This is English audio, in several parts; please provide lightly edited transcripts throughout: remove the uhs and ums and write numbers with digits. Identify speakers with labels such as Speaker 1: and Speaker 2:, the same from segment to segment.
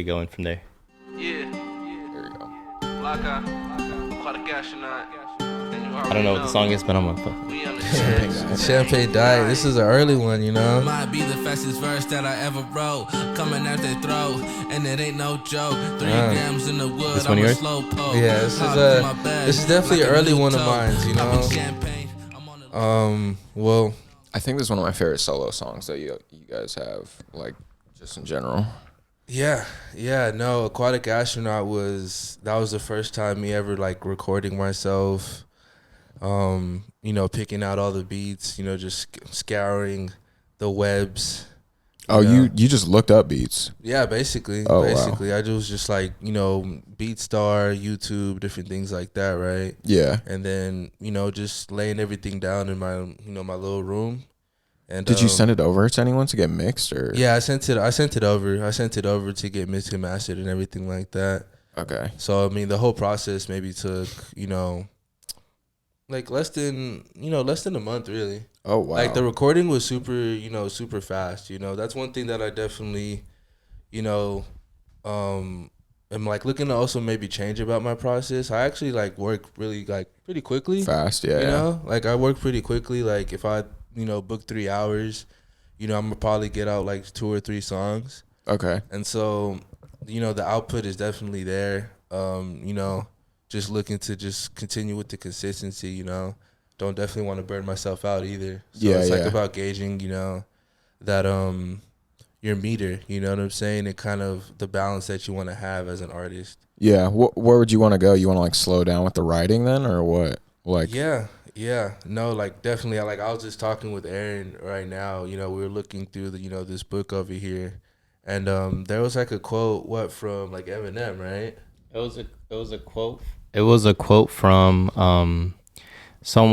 Speaker 1: going from there.
Speaker 2: Yeah,
Speaker 3: There we go.
Speaker 2: Laca, Cutty and you
Speaker 1: I don't know what the song is, but I'm gonna fuck.
Speaker 2: We on the
Speaker 3: Champagne
Speaker 2: checks.
Speaker 3: Diet.
Speaker 4: Champagne Diet. This is an early one, you know.
Speaker 5: Might be the fastest verse that I ever wrote. Coming out their throat, and it ain't no joke. 3 grams in the wood,
Speaker 1: This one
Speaker 5: I'm a
Speaker 1: yours?
Speaker 5: slow poke.
Speaker 4: Yeah, this is definitely an early one of mine, you know. Well,
Speaker 3: I think this is one of my favorite solo songs that you guys have, like, just in general.
Speaker 4: yeah, no, Aquatic Astronaut was the first time me ever like recording myself. You know, picking out all the beats, you know, just scouring the webs.
Speaker 3: Oh,
Speaker 4: know?
Speaker 3: you just looked up beats.
Speaker 4: Yeah, basically.
Speaker 3: Oh,
Speaker 4: basically. I was just like, you know, BeatStar, YouTube, different things like that, right?
Speaker 3: Yeah.
Speaker 4: And then, you know, just laying everything down in my, you know, my little room. And
Speaker 3: Did you send it over to anyone to get mixed, or?
Speaker 4: Yeah, I sent it over. I sent it over to get mixed and mastered and everything like that.
Speaker 3: Okay.
Speaker 4: So I mean, the whole process maybe took, you know, like less than a month, really.
Speaker 3: Oh, wow.
Speaker 4: Like the recording was super fast. You know, that's one thing that I definitely, you know, am like looking to also maybe change about my process. I actually like work really like pretty quickly.
Speaker 3: Fast, yeah.
Speaker 4: You know, like I work pretty quickly. Like if I, you know, book 3 hours, you know, I'm gonna probably get out like 2 or 3 songs.
Speaker 3: Okay.
Speaker 4: And so, you know, the output is definitely there. You know, just looking to just continue with the consistency, you know. Don't definitely want to burn myself out either. So it's like about gauging, you know, that your meter, you know what I'm saying, and kind of the balance that you want to have as an artist.
Speaker 3: Yeah. Where would you want to go? You want to like slow down with the writing then, or what? Like.
Speaker 4: Yeah. No, like definitely. I was just talking with Aaron right now. You know, we were looking through the, you know, this book over here, and there was like a quote, from like Eminem, right?
Speaker 1: It was a quote. It was a quote from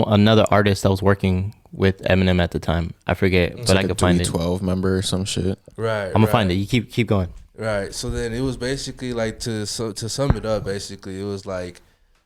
Speaker 1: another artist that was working with Eminem at the time. I forget,
Speaker 3: It's
Speaker 1: but
Speaker 3: like
Speaker 1: I could find it.
Speaker 3: 12 member or some shit.
Speaker 4: Right.
Speaker 1: I'm gonna find it. You keep going.
Speaker 4: Right. So then it was basically like to sum it up. Basically, it was like,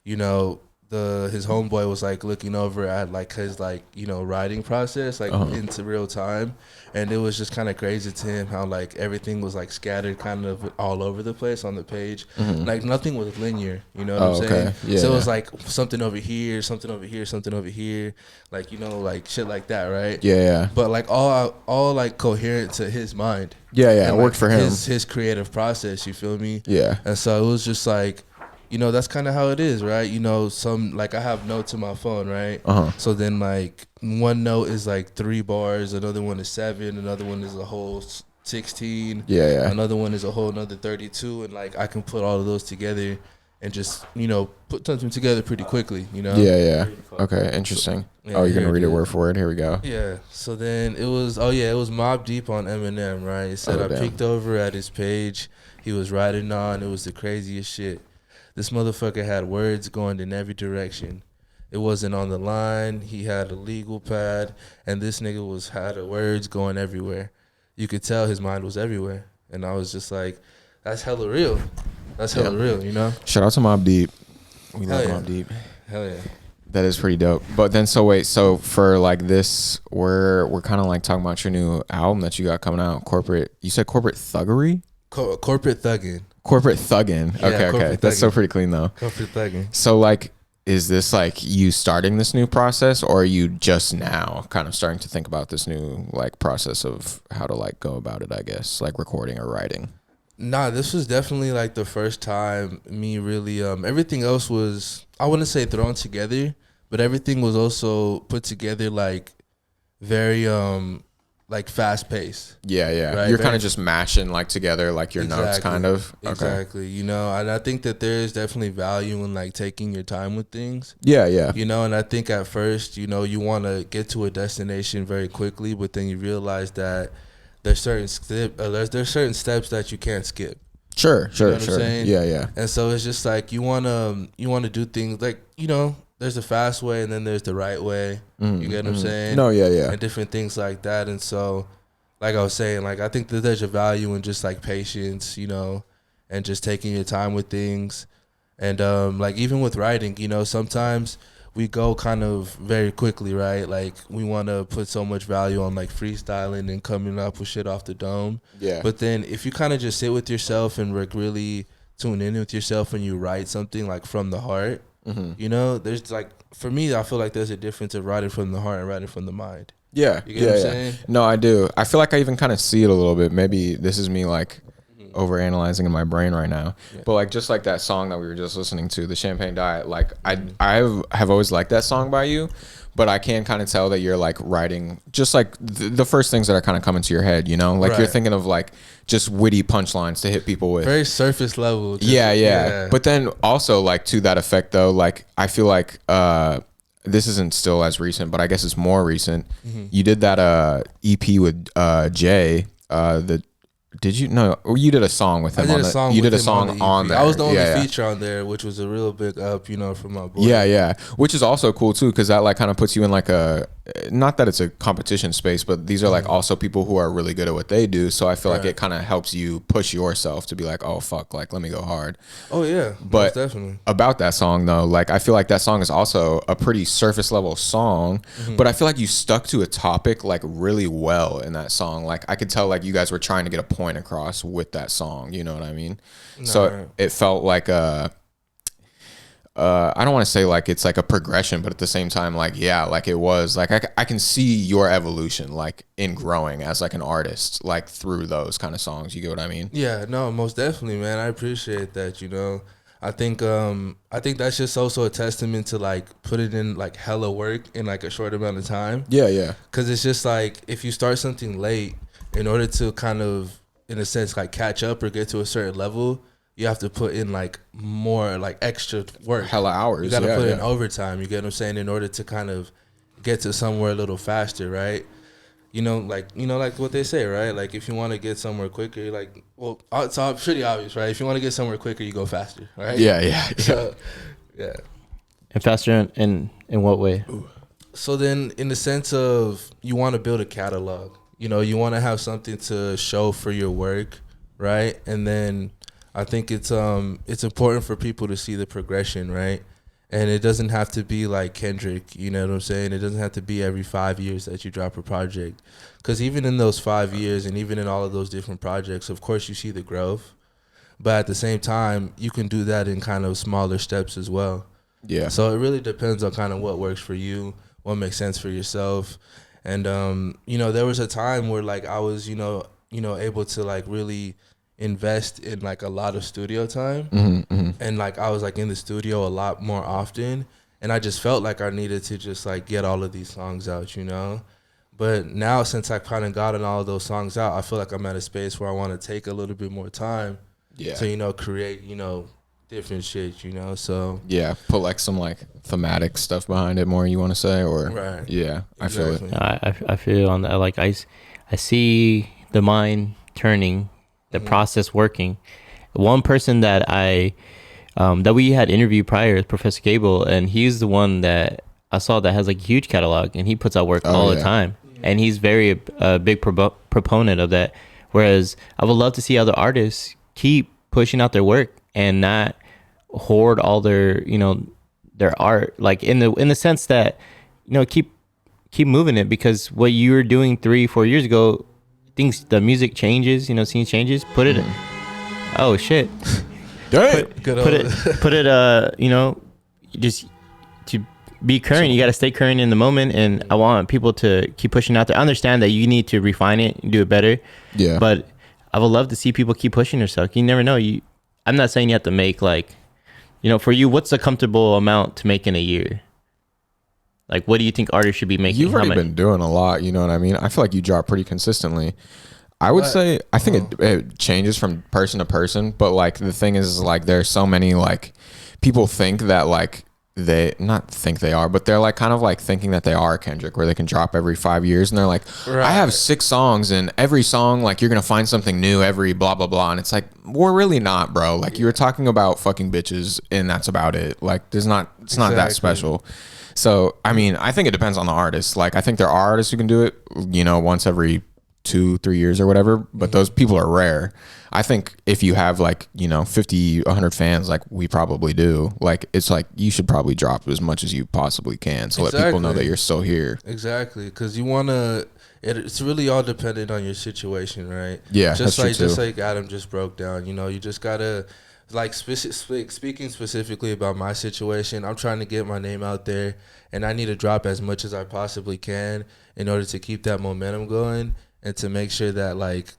Speaker 4: you know, his homeboy was like looking over at like his like, you know, writing process like into real time, and it was just kind of crazy to him how like everything was like scattered kind of all over the place on the page. Like nothing was linear, you know what I'm saying?
Speaker 3: Okay. Yeah.
Speaker 4: So it was like something over here, something over here, something over here, like, you know, like shit like that, right?
Speaker 3: Yeah.
Speaker 4: But like all like coherent to his mind.
Speaker 3: Yeah.
Speaker 4: And,
Speaker 3: It worked for him.
Speaker 4: His creative process, you feel me?
Speaker 3: Yeah.
Speaker 4: And so it was just like, you know, that's kind of how it is, right? You know, some like I have notes in my phone, right? So then like one note is like 3 bars, another one is 7, another one is a whole 16.
Speaker 3: Yeah.
Speaker 4: Another one is a whole another 32, and like I can put all of those together and just, you know, put something together pretty quickly, you know?
Speaker 3: Yeah. Okay. Interesting.
Speaker 4: Yeah,
Speaker 3: you're gonna
Speaker 4: here
Speaker 3: read
Speaker 4: it
Speaker 3: it
Speaker 4: is.
Speaker 3: word for word. Here we go.
Speaker 4: Yeah. So then it was Mobb Deep on Eminem, right? It said I
Speaker 3: Damn.
Speaker 4: peeked over at his page. He was writing on. It was the craziest shit. This motherfucker had words going in every direction. It wasn't on the line. He had a legal pad, and this nigga had words going everywhere. You could tell his mind was everywhere, and I was just like, "That's hella real. That's hella real," you know?
Speaker 3: Shout out to Mobb Deep. We love
Speaker 4: Hell yeah.
Speaker 3: Mobb Deep.
Speaker 4: Hell yeah.
Speaker 3: That is pretty dope. But then, so for like this, we're kind of like talking about your new album that you got coming out. You said corporate thuggery.
Speaker 4: Corporate thugging.
Speaker 3: Corporate thuggin'.
Speaker 4: Yeah,
Speaker 3: Okay.
Speaker 4: corporate
Speaker 3: That's so
Speaker 4: thuggin'.
Speaker 3: pretty clean though.
Speaker 4: Corporate thugging.
Speaker 3: So like, is this like you starting this new process, or are you just now kind of starting to think about this new like process of how to like go about it, I guess, like recording or writing?
Speaker 4: Nah, this was definitely like the first time me really everything else was, I wouldn't say thrown together, but everything was also put together like very like fast paced.
Speaker 3: Yeah.
Speaker 4: Right,
Speaker 3: You're kind
Speaker 4: very-
Speaker 3: of just mashing like together like your notes kind of. Okay.
Speaker 4: Exactly. You know, and I think that there is definitely value in like taking your time with things.
Speaker 3: Yeah.
Speaker 4: You know, and I think at first, you know, you want to get to a destination very quickly, but then you realize that there's certain steps that you can't skip.
Speaker 3: Sure.
Speaker 4: You know what I'm saying?
Speaker 3: Yeah.
Speaker 4: And so it's just like you wanna do things like, you know, there's the fast way and then there's the right way. You get what I'm saying?
Speaker 3: No, yeah.
Speaker 4: And different things like that. And so, like I was saying, like I think that there's a value in just like patience, you know, and just taking your time with things. And like even with writing, you know, sometimes we go kind of very quickly, right? Like we want to put so much value on like freestyling and coming up with shit off the dome.
Speaker 3: Yeah.
Speaker 4: But then if you kind of just sit with yourself and like really tune in with yourself and you write something like from the heart, you know, there's like, for me, I feel like there's a difference of writing from the heart and writing from the mind.
Speaker 3: Yeah.
Speaker 4: You get what I'm saying?
Speaker 3: No, I do. I feel like I even kind of see it a little bit. Maybe this is me like overanalyzing in my brain right now. But like just like that song that we were just listening to, the Champagne Diet, like I have always liked that song by you, but I can kind of tell that you're like writing just like the first things that are kind of coming to your head, you know? Like you're thinking of like just witty punchlines to hit people with.
Speaker 4: Very surface level.
Speaker 3: Yeah. But then also like to that effect though, like I feel like this isn't still as recent, but I guess it's more recent. You did that EP with Jay. Did you? No, you did a song with him. You did a song on there.
Speaker 4: I was the only feature on there, which was a real big up, you know, for my boy.
Speaker 3: Yeah. Which is also cool too, because that like kind of puts you in like a, not that it's a competition space, but these are like also people who are really good at what they do. So I feel like it kind of helps you push yourself to be like, oh fuck, like let me go hard.
Speaker 4: Oh yeah,
Speaker 3: but
Speaker 4: definitely.
Speaker 3: About that song though, like I feel like that song is also a pretty surface level song, but I feel like you stuck to a topic like really well in that song. Like I could tell like you guys were trying to get a point across with that song, you know what I mean? So it felt like I don't want to say like it's like a progression, but at the same time, like, yeah, like it was like I can see your evolution like in growing as like an artist, like through those kind of songs. You get what I mean?
Speaker 4: Yeah, no, most definitely, man. I appreciate that, you know. I think that's just also a testament to like putting in like hella work in like a short amount of time.
Speaker 3: Yeah.
Speaker 4: Because it's just like if you start something late, in order to kind of, in a sense, like catch up or get to a certain level, you have to put in like more like extra work.
Speaker 3: Hella hours.
Speaker 4: You got to put in overtime. You get what I'm saying? In order to kind of get to somewhere a little faster, right? You know, like what they say, right? Like if you want to get somewhere quicker, you're like, well, it's all pretty obvious, right? If you want to get somewhere quicker, you go faster, right?
Speaker 3: Yeah.
Speaker 4: So, yeah.
Speaker 1: And faster in what way?
Speaker 4: So then, in the sense of you want to build a catalog, you know, you want to have something to show for your work, right? And then I think it's important for people to see the progression, right? And it doesn't have to be like Kendrick, you know what I'm saying? It doesn't have to be every 5 years that you drop a project. Because even in those 5 years and even in all of those different projects, of course you see the growth. But at the same time, you can do that in kind of smaller steps as well.
Speaker 3: Yeah.
Speaker 4: So it really depends on kind of what works for you, what makes sense for yourself. And, you know, there was a time where like I was, you know, able to like really invest in like a lot of studio time, and like I was like in the studio a lot more often, and I just felt like I needed to just like get all of these songs out, you know. But now since I've kind of gotten all of those songs out, I feel like I'm at a space where I want to take a little bit more time to, you know, create, you know, different shit, you know. So
Speaker 3: yeah, put like some like thematic stuff behind it more, you want to say? Or
Speaker 4: right.
Speaker 3: I feel it.
Speaker 1: I feel on that. Like I see the mind turning, the process working. One person that that we had interviewed prior is Professor Gable, and he's the one that I saw that has like a huge catalog, and he puts out work all the time, and he's very big proponent of that. Whereas I would love to see other artists keep pushing out their work and not hoard all their, you know, their art, like in the sense that, you know, keep moving it, because what you were doing 3-4 years ago, the music changes, you know, scene changes. Put it oh shit. Put it you know, just to be current, you got to stay current in the moment. And I want people to keep pushing out there. I understand that you need to refine it and do it better, but I would love to see people keep pushing themselves. You never know. I'm not saying you have to make like, you know, for you, what's a comfortable amount to make in a year? Like, what do you think artists should be making?
Speaker 3: You've already been doing a lot, you know what I mean? I feel like you drop pretty consistently. I would say, I think it changes from person to person, but like the thing is like there's so many like people think that like they not think they are, but they're like kind of like thinking that they are Kendrick, where they can drop every 5 years, and they're like, I have 6 songs, and every song like you're gonna find something new every blah blah blah, and it's like we're really not, bro. Like you were talking about fucking bitches, and that's about it. Like it's not that special. So I mean, I think it depends on the artist. Like I think there are artists who can do it, you know, once every 2-3 years or whatever, but those people are rare. I think if you have like, 50, 100 fans, like we probably do, like it's like you should probably drop as much as you possibly can to let people know that you're still here.
Speaker 4: Exactly, because you want to. It's really all dependent on your situation, right?
Speaker 3: Yeah,
Speaker 4: just like Adam just broke down. You just gotta like speaking specifically about my situation. I'm trying to get my name out there, and I need to drop as much as I possibly can in order to keep that momentum going and to make sure that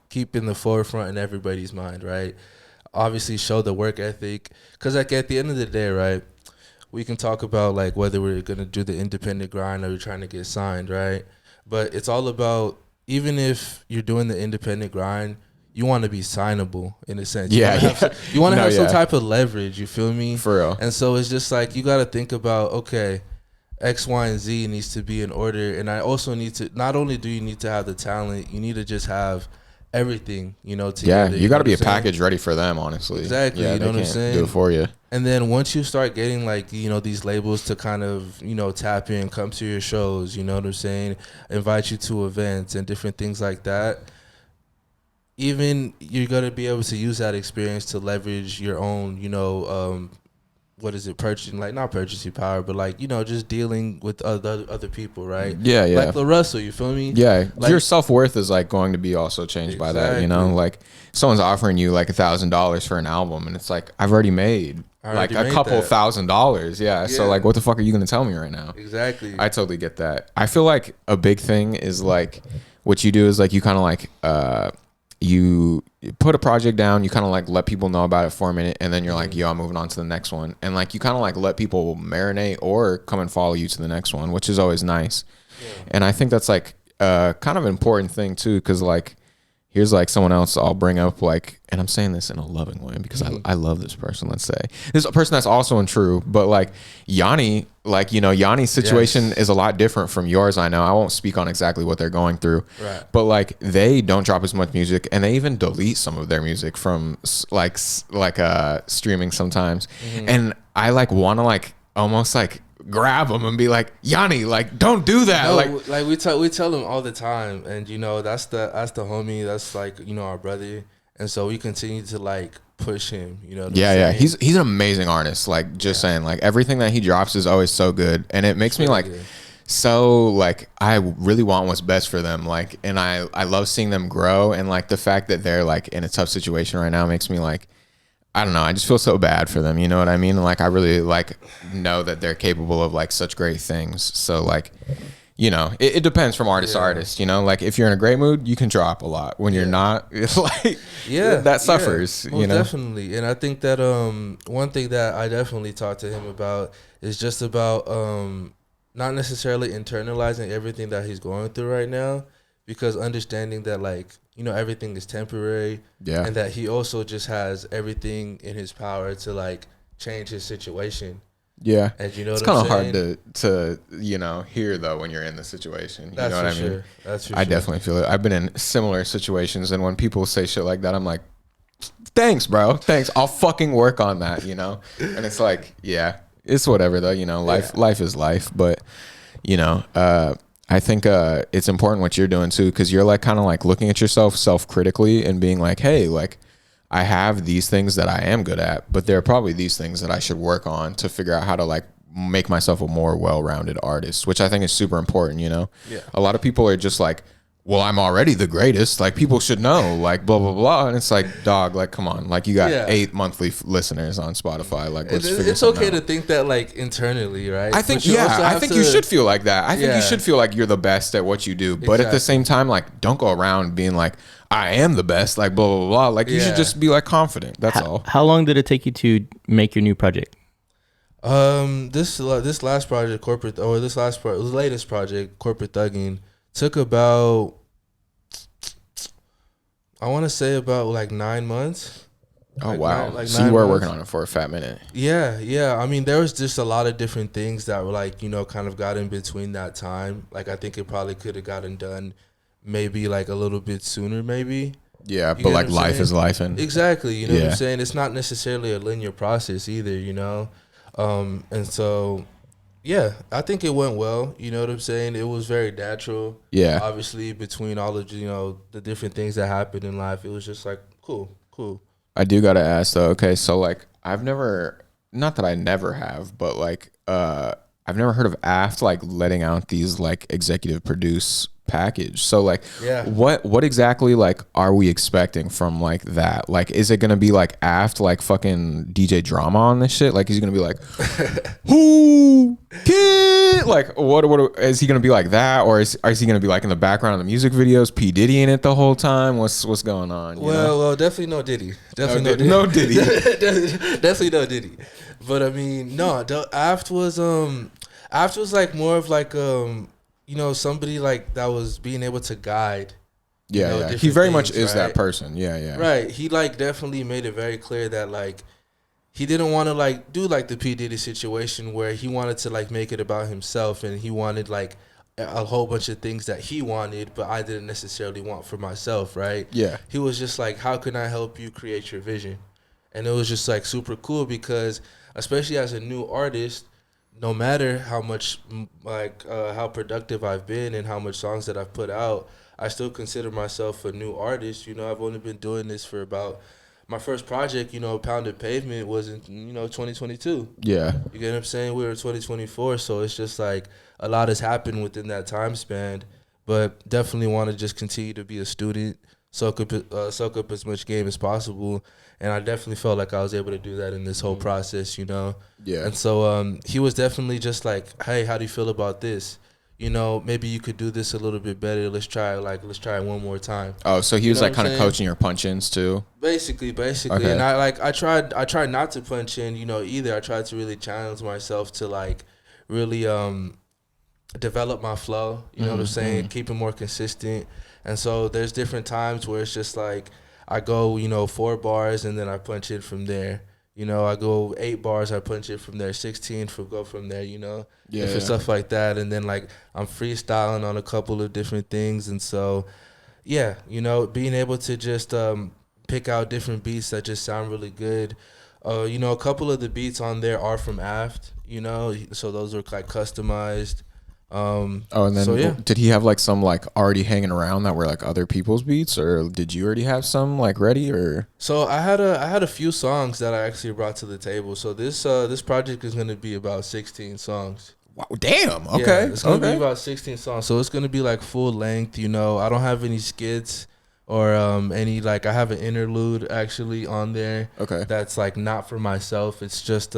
Speaker 4: keep in the forefront in everybody's mind, right? Obviously, show the work ethic, because like at the end of the day, right? We can talk about like whether we're gonna do the independent grind or we're trying to get signed, right? But it's all about, even if you're doing the independent grind, you want to be signable in a sense. You want to have some type of leverage, you feel me?
Speaker 3: For real.
Speaker 4: And so it's just like you got to think about, okay, X, Y, and Z needs to be in order. And I also need to, not only do you need to have the talent, you need to just have everything, together.
Speaker 3: Yeah, you got to be a package ready for them, honestly.
Speaker 4: Exactly,
Speaker 3: yeah,
Speaker 4: you know what I'm saying?
Speaker 3: Do it for you.
Speaker 4: And then once you start getting like, these labels to kind of, tap in, come to your shows, you know what I'm saying? Invite you to events and different things like that. Even you're going to be able to use that experience to leverage your own, purchasing, like not purchasing power, but like, just dealing with other people, right?
Speaker 3: Yeah.
Speaker 4: Like La Russell, you feel me?
Speaker 3: Yeah,
Speaker 4: like,
Speaker 3: your self-worth is like going to be also changed by that, like someone's offering you like $1,000 for an album and it's like, I've already made like a couple $1,000. Yeah. So like, what the fuck are you going to tell me right now?
Speaker 4: Exactly.
Speaker 3: I totally get that. I feel like a big thing is like what you do is like you kind of like you put a project down, you kind of like let people know about it for a minute, and then you're like, yo, I'm moving on to the next one. And like you kind of like let people marinate or come and follow you to the next one, which is always nice. And I think that's like kind of an important thing too, because like here's like someone else I'll bring up, like, and I'm saying this in a loving way because I love this person, let's say. This is a person that's also untrue, but like Yanni, like, Yanni's situation is a lot different from yours, I know. I won't speak on exactly what they're going through. Right. But like they don't drop as much music, and they even delete some of their music from like streaming sometimes. And I like want to like almost like grab them and be like, Yanni, like don't do that.
Speaker 4: No, like we tell him all the time, and that's the homie, that's like our brother, and so we continue to like push him.
Speaker 3: Yeah. He's an amazing artist. Like just saying, like everything that he drops is always so good, and it makes me like. Good. So like I really want what's best for them, like, and I love seeing them grow, and like the fact that they're like in a tough situation right now makes me like, I don't know, I just feel so bad for them, you know what I mean? Like I really like know that they're capable of like such great things. So like, it depends from artist to artist, like if you're in a great mood, you can drop a lot. When you're not, it's like that suffers,
Speaker 4: definitely. And I think that one thing that I definitely talked to him about is just about not necessarily internalizing everything that he's going through right now, because understanding that like, everything is temporary, and that he also just has everything in his power to like change his situation.
Speaker 3: Yeah.
Speaker 4: And
Speaker 3: it's kind of hard to hear though when you're in the situation. You know what I mean?
Speaker 4: Sure. That's for
Speaker 3: I
Speaker 4: sure.
Speaker 3: definitely feel it. I've been in similar situations, and when people say shit like that, I'm like, thanks, bro. Thanks. I'll fucking work on that, And it's like, yeah, it's whatever though, life is life. But, I think it's important what you're doing too, because you're like kind of like looking at yourself self-critically and being like, hey, like I have these things that I am good at, but there are probably these things that I should work on to figure out how to like make myself a more well-rounded artist, which I think is super important. Yeah. A lot of people are just like, well, I'm already the greatest. Like people should know, like blah, blah, blah. And it's like, dog, like, come on. Like you got 8 monthly listeners on Spotify. Like let's figure
Speaker 4: it's okay
Speaker 3: out.
Speaker 4: To think that like internally, right?
Speaker 3: I think, you should feel like that. I think you should feel like you're the best at what you do. But at the same time, like don't go around being like, I am the best, like blah, blah, blah. Like you should just be like confident. That's all.
Speaker 1: How long did it take you to make your new project?
Speaker 4: This latest project, Corporate Thugging, took about, I want to say about like 9 months.
Speaker 3: Oh, wow. So you were working on it for a fat minute.
Speaker 4: Yeah. I mean, there was just a lot of different things that were like, kind of got in between that time. Like, I think it probably could have gotten done maybe like a little bit sooner, maybe.
Speaker 3: Yeah, but like life is life. And
Speaker 4: exactly. You know what I'm saying? It's not necessarily a linear process either, And so, Yeah, I think it went well. You know what I'm saying? It was very natural.
Speaker 3: Yeah.
Speaker 4: Obviously, between all of the different things that happened in life, it was just like cool.
Speaker 3: I do gotta ask though. Okay, so like I've never, not that I never have, but like I've never heard of Aft like letting out these like executive produce package. So like,
Speaker 4: Yeah.
Speaker 3: what exactly like are we expecting from like that? Like, is it gonna be like Aft like fucking DJ drama on this shit? Like, is he gonna be like, who kid? Like, what is he gonna be like that, or is he gonna be like in the background of the music videos, P Diddy in it the whole time? What's going on? You know?
Speaker 4: Well, definitely no Diddy.
Speaker 3: No Diddy.
Speaker 4: Definitely no Diddy. But I mean, no. Aft was like more of like somebody like that was being able to guide.
Speaker 3: Yeah. He
Speaker 4: different
Speaker 3: very much
Speaker 4: things,
Speaker 3: is
Speaker 4: right?
Speaker 3: that person. Yeah.
Speaker 4: Right. He like definitely made it very clear that like he didn't want to like do like the P Diddy situation where he wanted to like make it about himself, and he wanted like a whole bunch of things that he wanted, but I didn't necessarily want for myself, right?
Speaker 3: Yeah.
Speaker 4: He was just like, how can I help you create your vision? And it was just like super cool because especially as a new artist, no matter how much how productive I've been and how much songs that I've put out, I still consider myself a new artist. I've only been doing this for about, my first project, Pounded Pavement, was in 2022.
Speaker 3: Yeah.
Speaker 4: You get what I'm saying? We were in 2024, so it's just like a lot has happened within that time span. But definitely want to just continue to be a student, soak up as much game as possible, and I definitely felt like I was able to do that in this whole process.
Speaker 3: Yeah.
Speaker 4: And so he was definitely just like, hey, how do you feel about this? Maybe you could do this a little bit better. Let's try it one more time.
Speaker 3: Oh, so he was like kind of
Speaker 4: saying?
Speaker 3: coaching your punch-ins too.
Speaker 4: Basically,
Speaker 3: Okay.
Speaker 4: and I tried not to punch in, either. I tried to really challenge myself to like really develop my flow. You know what I'm saying? Keep it more consistent. And so there's different times where it's just like I go 4 bars and then I punch in from there. I go 8 bars, I punch it from there. 16 go from there. Different stuff like that. And then like I'm freestyling on a couple of different things, and so being able to just pick out different beats that just sound really good. A couple of the beats on there are from Aft, so those are like customized.
Speaker 3: And then did he have like some like already hanging around that were like other people's beats, or did you already have some like ready? Or
Speaker 4: so I had a few songs that I actually brought to the table. So this project is going to be about 16 songs.
Speaker 3: wow, damn. Okay.
Speaker 4: Yeah, it's gonna be about 16 songs, so it's gonna be like full length. I don't have any skits or any like, I have an interlude actually on there.
Speaker 3: Okay.
Speaker 4: That's like not for myself. It's just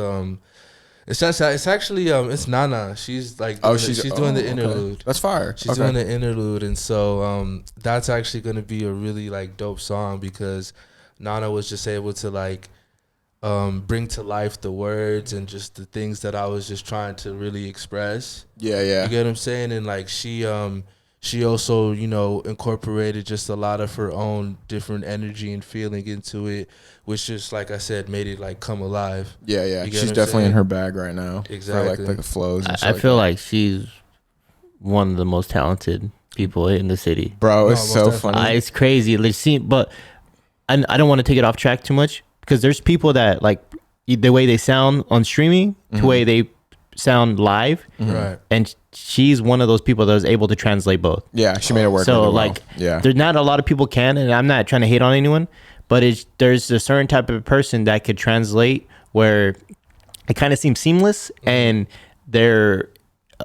Speaker 4: it's actually it's Nana. She's like she's doing the interlude.
Speaker 3: Okay. That's fire.
Speaker 4: She's doing the interlude, and so that's actually gonna be a really like dope song because Nana was just able to like bring to life the words and just the things that I was just trying to really express.
Speaker 3: Yeah.
Speaker 4: You get what I'm saying? And like she also, incorporated just a lot of her own different energy and feeling into it, which just, like I said, made it like come alive.
Speaker 3: Yeah.
Speaker 4: You get
Speaker 3: She's
Speaker 4: what I'm
Speaker 3: definitely in
Speaker 4: saying?
Speaker 3: her bag right now.
Speaker 4: Exactly.
Speaker 3: For like the flows and
Speaker 1: I feel like she's one of the most talented people in the city.
Speaker 3: bro, it's
Speaker 4: most
Speaker 3: so
Speaker 4: definitely.
Speaker 3: funny.
Speaker 1: It's crazy. But I don't want to take it off track too much because there's people that like the way they sound on streaming to the way they sound live.
Speaker 4: Right.
Speaker 1: And she's one of those people that was able to translate both.
Speaker 3: Yeah, she made it work.
Speaker 1: So
Speaker 3: really well.
Speaker 1: like,
Speaker 3: yeah,
Speaker 1: there's not a lot of people can, and I'm not trying to hate on anyone, but there's a certain type of person that could translate where it kind of seems seamless, and their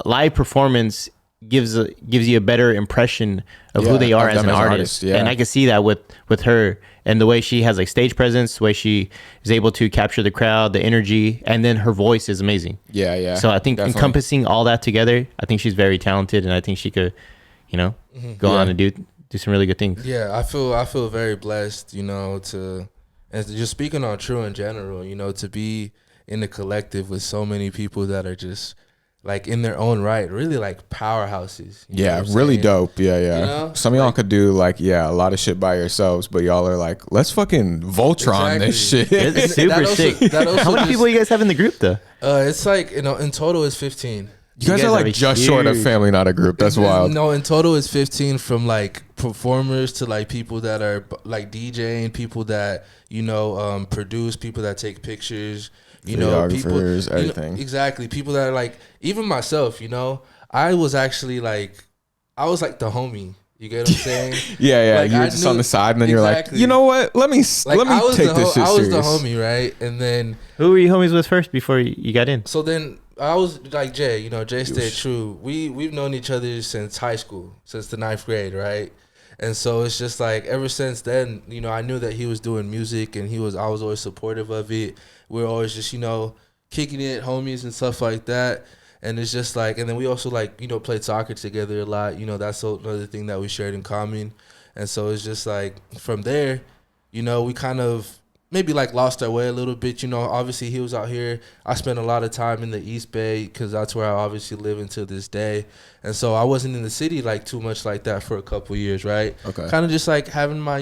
Speaker 1: live performance gives you a better impression of who they are as an artist.
Speaker 3: yeah.
Speaker 1: And I can see that with her and the way she has like stage presence, the way she is able to capture the crowd, the energy, and then her voice is amazing.
Speaker 3: yeah.
Speaker 1: So I think
Speaker 3: definitely.
Speaker 1: encompassing all that together, I think she's very talented, and I think she could, go on and do some really good things.
Speaker 4: Yeah, I feel very blessed, and just speaking on True in general, to be in a collective with so many people that are just like in their own right, really like powerhouses. You know
Speaker 3: Yeah,
Speaker 4: what I'm
Speaker 3: really
Speaker 4: saying?
Speaker 3: dope. Yeah. Some of y'all could do like a lot of shit by yourselves, but y'all are like, let's fucking Voltron this shit.
Speaker 1: It's super
Speaker 4: That also-
Speaker 1: sick.
Speaker 4: that also
Speaker 1: How many
Speaker 4: just-
Speaker 1: people you guys have in the group though?
Speaker 4: It's like in total it's 15.
Speaker 3: You guys are like just short of family, not a group. That's wild.
Speaker 4: No, in total it's 15 from like performers to like people that are like DJing, people that produce, people that take pictures, people,
Speaker 3: everything.
Speaker 4: Exactly, people that are like even myself. I was actually like the homie. You get what I'm saying?
Speaker 3: Yeah.
Speaker 4: Like,
Speaker 3: you were just on the side, and then you're like, you know what? Let me take this shit
Speaker 4: I was
Speaker 3: serious.
Speaker 4: the homie, right? And then
Speaker 1: who were you homies with first before you got in?
Speaker 4: So then I was like Jay. Jay stayed true. We've known each other since high school, since the 9th grade, right? And so it's just like ever since then, I knew that he was doing music, and I was always supportive of it. We were always just kicking it, homies and stuff like that. And it's just like, and then we also like, played soccer together a lot. That's another thing that we shared in common. And so it's just like from there, we kind of maybe like lost our way a little bit. Obviously he was out here. I spent a lot of time in the East Bay because that's where I obviously live until this day. And so I wasn't in the city like too much like that for a couple years, right?
Speaker 3: Okay.
Speaker 4: Kind of just like having my,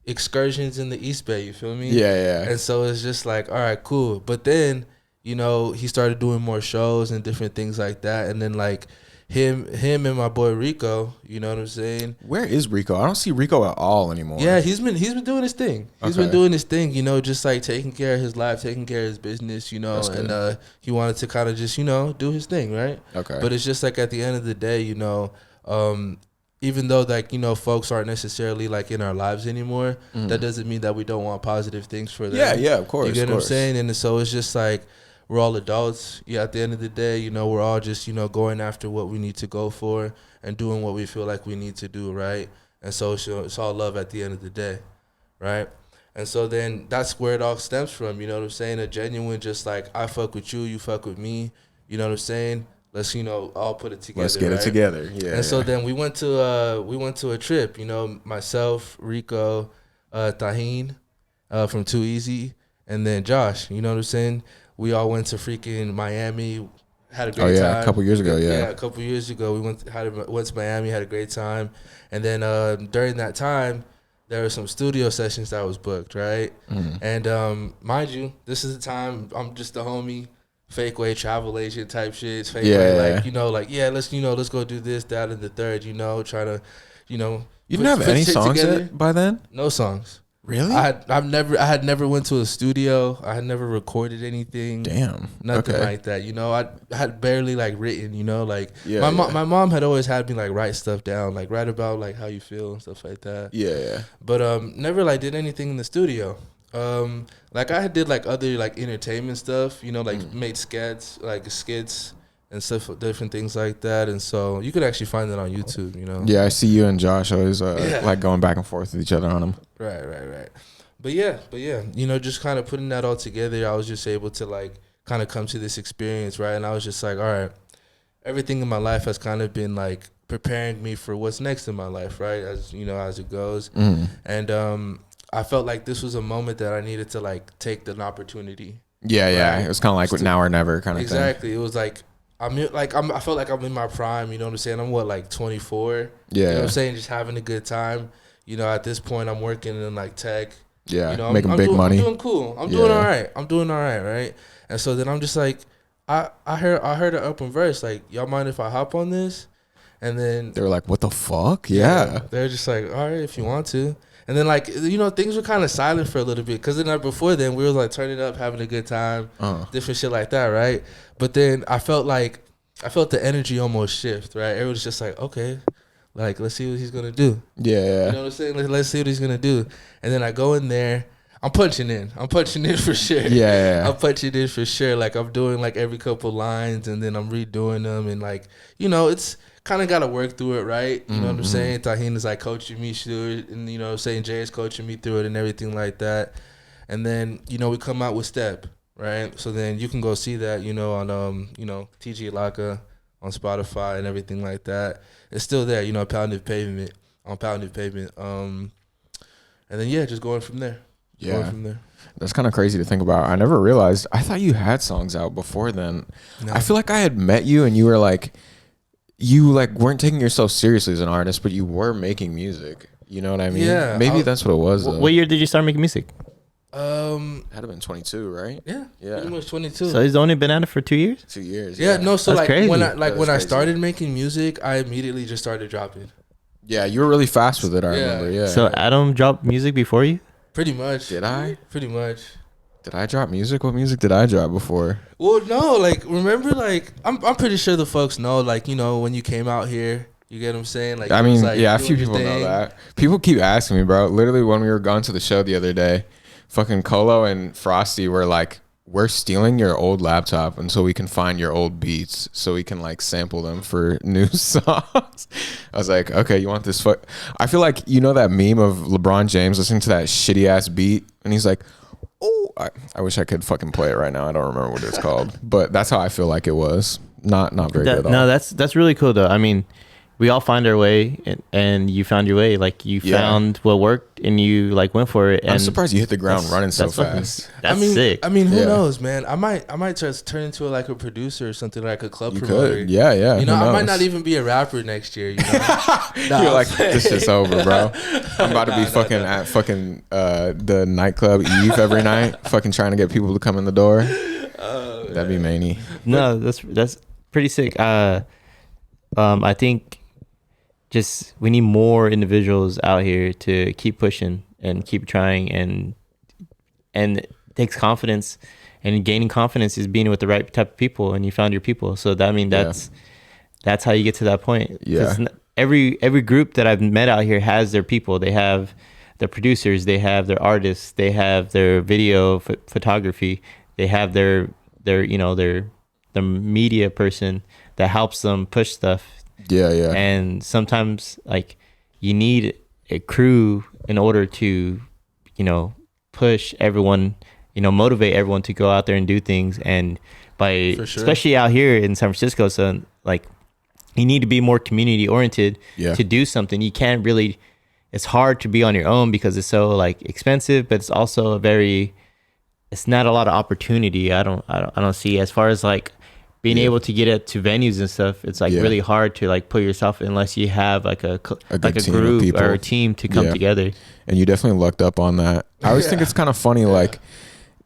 Speaker 4: excursions in the East Bay, you feel me?
Speaker 3: Yeah.
Speaker 4: And so it's just like, all right, cool. But then, he started doing more shows and different things like that. And then like him and my boy Rico, you know what I'm saying?
Speaker 3: Where is Rico? I don't see Rico at all anymore.
Speaker 4: Yeah, he's been doing his thing. He's been doing his thing, just like taking care of his life, taking care of his business, and he wanted to kind of just, do his thing, right?
Speaker 3: Okay.
Speaker 4: But it's just like at the end of the day, even though like, folks aren't necessarily like in our lives anymore, that doesn't mean that we don't want positive things for them.
Speaker 3: Yeah, of course.
Speaker 4: You get what I'm saying? And so it's just like, we're all adults. Yeah, at the end of the day, we're all just, going after what we need to go for and doing what we feel like we need to do, right? And so it's all love at the end of the day, right? And so then that's where it all stems from, you know what I'm saying? A genuine just like, I fuck with you, you fuck with me, you know what I'm saying? Let's, all put it together.
Speaker 3: Let's get it together. Yeah.
Speaker 4: And so then we went to a trip, myself, Rico, Tahin from Too Easy, and then Josh, you know what I'm saying? We all went to freaking Miami, had a great time.
Speaker 3: A couple years ago,
Speaker 4: Yeah, a couple years ago, we went to Miami, had a great time. And then during that time, there were some studio sessions that was booked, right? And mind you, this is the time I'm just a homie, fake way travel agent type shit. It's fake way, like, let's go do this, that, and the third, try to,
Speaker 3: You didn't have any songs yet by then?
Speaker 4: No songs.
Speaker 3: Really?
Speaker 4: I had never went to a studio. I had never recorded anything.
Speaker 3: Damn.
Speaker 4: Nothing like that. I had barely like written, my mom had always had me like write stuff down, like write about like how you feel and stuff like that.
Speaker 3: Yeah.
Speaker 4: But never like did anything in the studio. Like I did like other like entertainment stuff, like made skits and stuff, different things like that. And so you could actually find that on YouTube,
Speaker 3: Yeah, I see you and Josh always like going back and forth with each other on them.
Speaker 4: Right. But yeah, just kind of putting that all together, I was just able to like kind of come to this experience, right? And I was just like, all right, everything in my life has kind of been like preparing me for what's next in my life, right? As as it goes. And I felt like this was a moment that I needed to like take an opportunity.
Speaker 3: Yeah.
Speaker 4: Right?
Speaker 3: It was kind of like now or never kind of thing.
Speaker 4: Exactly. It was like I felt like I'm in my prime, you know what I'm saying? I'm like 24.
Speaker 3: Yeah.
Speaker 4: You know what I'm saying? Just having a good time. At this point I'm working in like tech.
Speaker 3: Yeah. Making big money.
Speaker 4: I'm doing cool. I'm doing all right, right? And so then I'm just like, I heard an open verse, like, y'all mind if I hop on this? And then
Speaker 3: they were like, what the fuck? Yeah.
Speaker 4: They're just like, all right, if you want to. And then like, things were kind of silent for a little bit. Cause then before then we were like turning up, having a good time, different shit like that, right? But then I felt the energy almost shift, right? It was just like, okay, like, let's see what he's going to do.
Speaker 3: Yeah.
Speaker 4: You know what I'm saying? Let's see what he's going to do. And then I go in there. I'm punching in for sure.
Speaker 3: Yeah.
Speaker 4: I'm punching in for sure. Like, I'm doing, like, every couple lines, and then I'm redoing them. And, like, it's kind of got to work through it, right? You know what I'm saying? Tahin is, like, coaching me through it. And, saying Jay is coaching me through it and everything like that. And then, we come out with Step, right? So then you can go see that, on, TG Laca on Spotify and everything like that. It's still there, Pounded Pavement. And then, just going from there.
Speaker 3: Yeah. That's kind of crazy to think about. I never realized. I thought you had songs out before then. No. I feel like I had met you and you were like, weren't taking yourself seriously as an artist, but you were making music. You know what I mean?
Speaker 4: Yeah.
Speaker 3: Maybe that's what it was.
Speaker 1: What year did you start making music?
Speaker 3: Had to been 22, right?
Speaker 4: Yeah,
Speaker 3: Yeah.
Speaker 4: pretty much 22.
Speaker 1: So he's only been at it for 2 years.
Speaker 3: 2 years.
Speaker 4: Yeah, no. So
Speaker 1: That's
Speaker 4: like
Speaker 1: crazy.
Speaker 4: when I
Speaker 3: That is
Speaker 4: when I
Speaker 3: crazy.
Speaker 4: started making music, I immediately just started dropping.
Speaker 3: Yeah, you were really fast with it. I
Speaker 4: Yeah.
Speaker 3: remember. Yeah.
Speaker 1: So Adam dropped music before you.
Speaker 4: Pretty much.
Speaker 3: did I?
Speaker 4: Pretty much.
Speaker 3: Did I drop music? What music did I drop before?
Speaker 4: Well, no, like remember, like I'm pretty sure the folks know, like when you came out here, you get what I'm saying? Like
Speaker 3: I
Speaker 4: it was,
Speaker 3: mean,
Speaker 4: like,
Speaker 3: yeah, a
Speaker 4: doing
Speaker 3: few
Speaker 4: your
Speaker 3: people know
Speaker 4: thing.
Speaker 3: that. People keep asking me, bro. Literally, when we were going to the show the other day, fucking Colo and Frosty were like, "We're stealing your old laptop until we can find your old beats, so we can like sample them for new songs." I was like, "Okay, you want this?" I feel like that meme of LeBron James listening to that shitty ass beat, and he's like, "Oh, I wish I could fucking play it right now. I don't remember what it's called, but that's how I feel like it was. Not very good at all."
Speaker 1: No, that's really cool though. I mean, we all find our way, and you found your way. Like you found what worked, and you like went for it. And
Speaker 3: I'm surprised you hit the ground running so
Speaker 1: fucking-
Speaker 3: fast.
Speaker 1: That's
Speaker 4: I mean,
Speaker 1: sick.
Speaker 4: I mean, who
Speaker 3: Yeah.
Speaker 4: knows, man? I might just turn into like a producer or something, like a club
Speaker 3: You
Speaker 4: promoter.
Speaker 3: could, yeah.
Speaker 4: You know,
Speaker 3: who
Speaker 4: I might
Speaker 3: knows?
Speaker 4: not even be a rapper next year. You know,
Speaker 3: You're like, this shit's over, bro. I'm about to be fucking at fucking the nightclub Eve every night, fucking trying to get people to come in the door. That'd be many.
Speaker 1: No, that's pretty sick. I think just we need more individuals out here to keep pushing and keep trying, and it takes confidence, and gaining confidence is being with the right type of people, and you found your people. So that, I mean, that's how you get to that point.
Speaker 3: Yeah.
Speaker 1: 'Cause every group that I've met out here has their people. They have their producers, they have their artists, they have their video photography, they have their the media person that helps them push stuff.
Speaker 3: Yeah.
Speaker 1: And sometimes like you need a crew in order to push everyone, motivate everyone to go out there and do things. And by
Speaker 4: For sure.
Speaker 1: especially out here in San Francisco, so like you need to be more community oriented to do something. You can't really, it's hard to be on your own because it's so like expensive, but it's also it's not a lot of opportunity. I don't see, as far as like being able to get it to venues and stuff. It's like really hard to like put yourself, unless you have like a
Speaker 3: good team of
Speaker 1: group
Speaker 3: people.
Speaker 1: or a team to come together.
Speaker 3: And you definitely lucked up on that. I always think it's kind of funny. Like,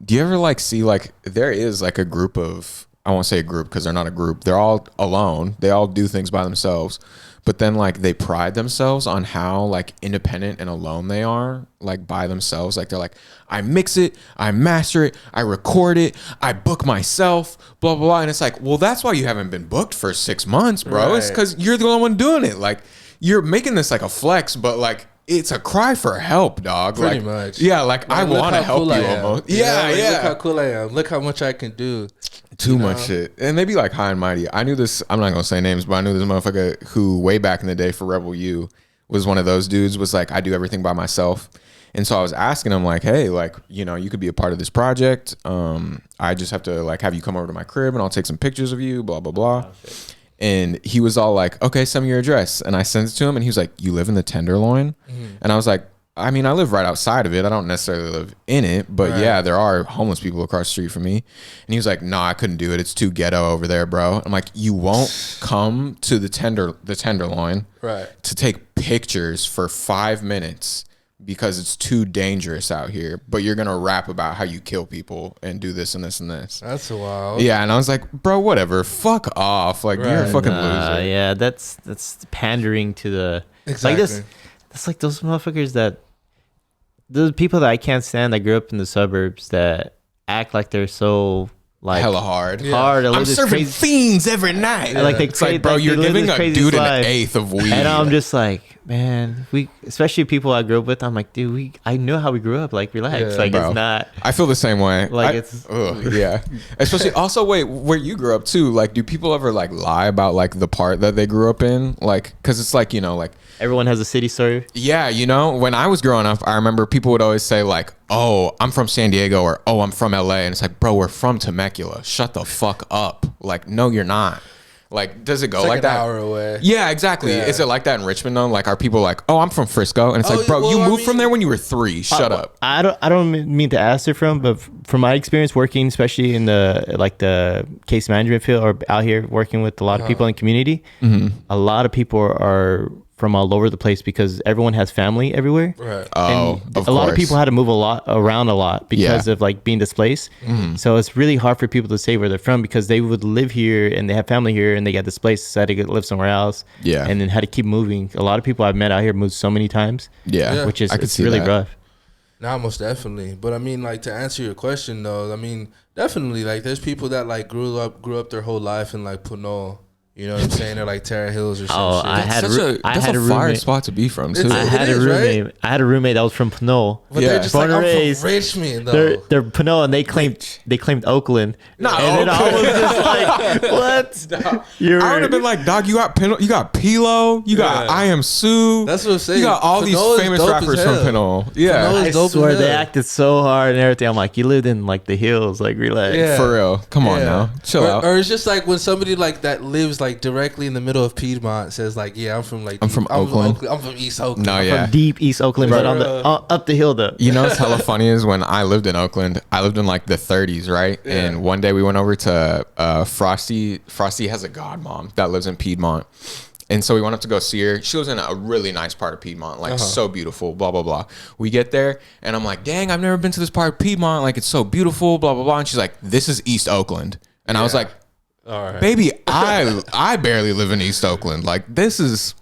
Speaker 3: do you ever like see like there is like a group of, I won't say a group because they're not a group. They're all alone. They all do things by themselves. But then like they pride themselves on how like independent and alone they are, like by themselves. Like they're like, I mix it, I master it, I record it, I book myself, blah, blah, blah. And it's like, well, that's why you haven't been booked for 6 months, bro. It's because you're the only one doing it. Like you're making this like a flex, but like it's a cry for help, dog.
Speaker 4: Pretty
Speaker 3: like,
Speaker 4: much.
Speaker 3: Yeah, like I
Speaker 4: look
Speaker 3: want to
Speaker 4: how
Speaker 3: help
Speaker 4: cool
Speaker 3: you
Speaker 4: I am.
Speaker 3: almost.
Speaker 4: You know,
Speaker 3: Yeah,
Speaker 4: like,
Speaker 3: yeah.
Speaker 4: Look how cool I am. Look how much I can do.
Speaker 3: Too much shit. And they be like high and mighty. I knew this, I'm not gonna say names, but I knew this motherfucker who way back in the day for Rebel U was one of those dudes, was like, I do everything by myself. And so I was asking him like, hey, like, you could be a part of this project. I just have to like have you come over to my crib and I'll take some pictures of you, blah, blah, blah. And he was all like, okay, send me your address. And I sent it to him and he was like, you live in the Tenderloin? And I was like, I mean, I live right outside of it. I don't necessarily live in it, but yeah, there are homeless people across the street from me. And he was like, "No, I couldn't do it. It's too ghetto over there, bro." I'm like, "You won't come to the Tenderloin to take pictures for 5 minutes because it's too dangerous out here, but you're gonna rap about how you kill people and do this and this and this."
Speaker 4: That's wild.
Speaker 3: Yeah, and I was like, "Bro, whatever. Fuck off. Like you're a fucking loser."
Speaker 1: Yeah, that's pandering to the
Speaker 4: Exactly.
Speaker 1: like this. That's like those motherfuckers those people that I can't stand that grew up in the suburbs that act like they're so like
Speaker 3: Hella hard.
Speaker 1: hard.
Speaker 3: I'm serving fiends every night.
Speaker 1: Like they
Speaker 3: It's like, bro,
Speaker 1: like,
Speaker 3: you're
Speaker 1: they live
Speaker 3: giving
Speaker 1: this
Speaker 3: a
Speaker 1: crazy
Speaker 3: dude
Speaker 1: life.
Speaker 3: an eighth of weed.
Speaker 1: And I'm just like, man, especially people I grew up with. I'm like, dude, I know how we grew up. Like, relax.
Speaker 4: Yeah,
Speaker 1: like,
Speaker 3: bro.
Speaker 1: it's not.
Speaker 3: I feel the same way.
Speaker 1: Like, it's-
Speaker 3: yeah. Especially also, wait, where you grew up too. Like, do people ever like lie about like the part that they grew up in? Like, because it's like, like.
Speaker 1: Everyone has a city story.
Speaker 3: Yeah, when I was growing up, I remember people would always say like, "Oh, I'm from San Diego," or "Oh, I'm from LA," and it's like, bro, we're from Temecula. Shut the fuck up. Like, no, you're not. Like, does it go
Speaker 4: It's
Speaker 3: like
Speaker 4: an
Speaker 3: that?
Speaker 4: hour away.
Speaker 3: Yeah, exactly.
Speaker 4: Yeah.
Speaker 3: Is it like that in Richmond though? Like, are people like, "Oh, I'm from Frisco," and it's
Speaker 4: Oh,
Speaker 3: like, bro,
Speaker 4: well,
Speaker 3: you
Speaker 4: I
Speaker 3: moved from
Speaker 4: mean-
Speaker 3: there when you were 3. Shut up.
Speaker 1: I don't mean to ask her but from my experience working, especially in the case management field or out here working with a lot of people in the community, a lot of people are from all over the place because everyone has family everywhere.
Speaker 4: Right.
Speaker 3: Oh,
Speaker 1: And
Speaker 3: of
Speaker 1: a lot of
Speaker 3: course.
Speaker 1: people had to move around a lot because of like being displaced. So it's really hard for people to say where they're from because they would live here and they have family here and they got displaced, so had to live somewhere else.
Speaker 3: Yeah.
Speaker 1: And then had to keep moving. A lot of people I've met out here moved so many times.
Speaker 3: Yeah.
Speaker 1: Which is
Speaker 3: I could
Speaker 1: it's
Speaker 3: see
Speaker 1: really
Speaker 3: that.
Speaker 1: rough.
Speaker 4: Nah, most definitely. But I mean, like, to answer your question though, I mean, definitely, like, there's people that like grew up their whole life in like Puno. You know what I'm saying? They're like Terra Hills or some shit.
Speaker 1: I had
Speaker 3: That's a
Speaker 1: a
Speaker 3: fire
Speaker 1: roommate.
Speaker 3: spot to be from too.
Speaker 4: It's-
Speaker 1: I
Speaker 4: It
Speaker 1: had a
Speaker 4: is, right?
Speaker 1: roommate. I had a roommate that was from Pinot.
Speaker 4: But
Speaker 3: Yeah.
Speaker 4: they're just
Speaker 1: Born
Speaker 4: like, I'm
Speaker 1: and
Speaker 4: from
Speaker 1: raised.
Speaker 4: Richmond though.
Speaker 1: They're Pinot and they claimed Oakland.
Speaker 3: Nah,
Speaker 1: and then I was just like, what? You're
Speaker 3: I would have been like, dog, you got Pilo, you got
Speaker 4: Yeah.
Speaker 3: I Am Sue.
Speaker 4: That's what I'm saying.
Speaker 3: You got all these
Speaker 4: Pinot is
Speaker 3: famous
Speaker 4: dope
Speaker 3: rappers
Speaker 4: as
Speaker 3: from
Speaker 4: hell.
Speaker 3: Pinot. Yeah.
Speaker 4: Pinot
Speaker 1: I
Speaker 4: is dope as
Speaker 1: swear they
Speaker 4: hell.
Speaker 1: acted so hard and everything. I'm like, you lived in like the hills, like relax.
Speaker 4: Yeah.
Speaker 3: For real. Come on
Speaker 4: Yeah.
Speaker 3: now. Chill
Speaker 4: or,
Speaker 3: out.
Speaker 4: Or it's just like when somebody like that lives like directly in the middle of Piedmont says like, yeah, I'm from like
Speaker 3: I'm from Oakland.
Speaker 4: I'm from East Oakland.
Speaker 3: No,
Speaker 4: I'm
Speaker 3: yeah.
Speaker 1: From deep East Oakland, but on the up the hill though.
Speaker 3: You know what's hella funny is when I lived in Oakland, I lived in like the 30s, right?
Speaker 4: Yeah.
Speaker 3: And one day we went over to Frosty. Frosty has a godmom that lives in Piedmont. And so we went up to go see her. She was in a really nice part of Piedmont, like so beautiful, blah, blah, blah. We get there and I'm like, dang, I've never been to this part of Piedmont. Like, it's so beautiful, blah, blah, blah. And she's like, this is East Oakland. And I was like,
Speaker 4: All right.
Speaker 3: baby, I barely live in East Oakland. Like, this is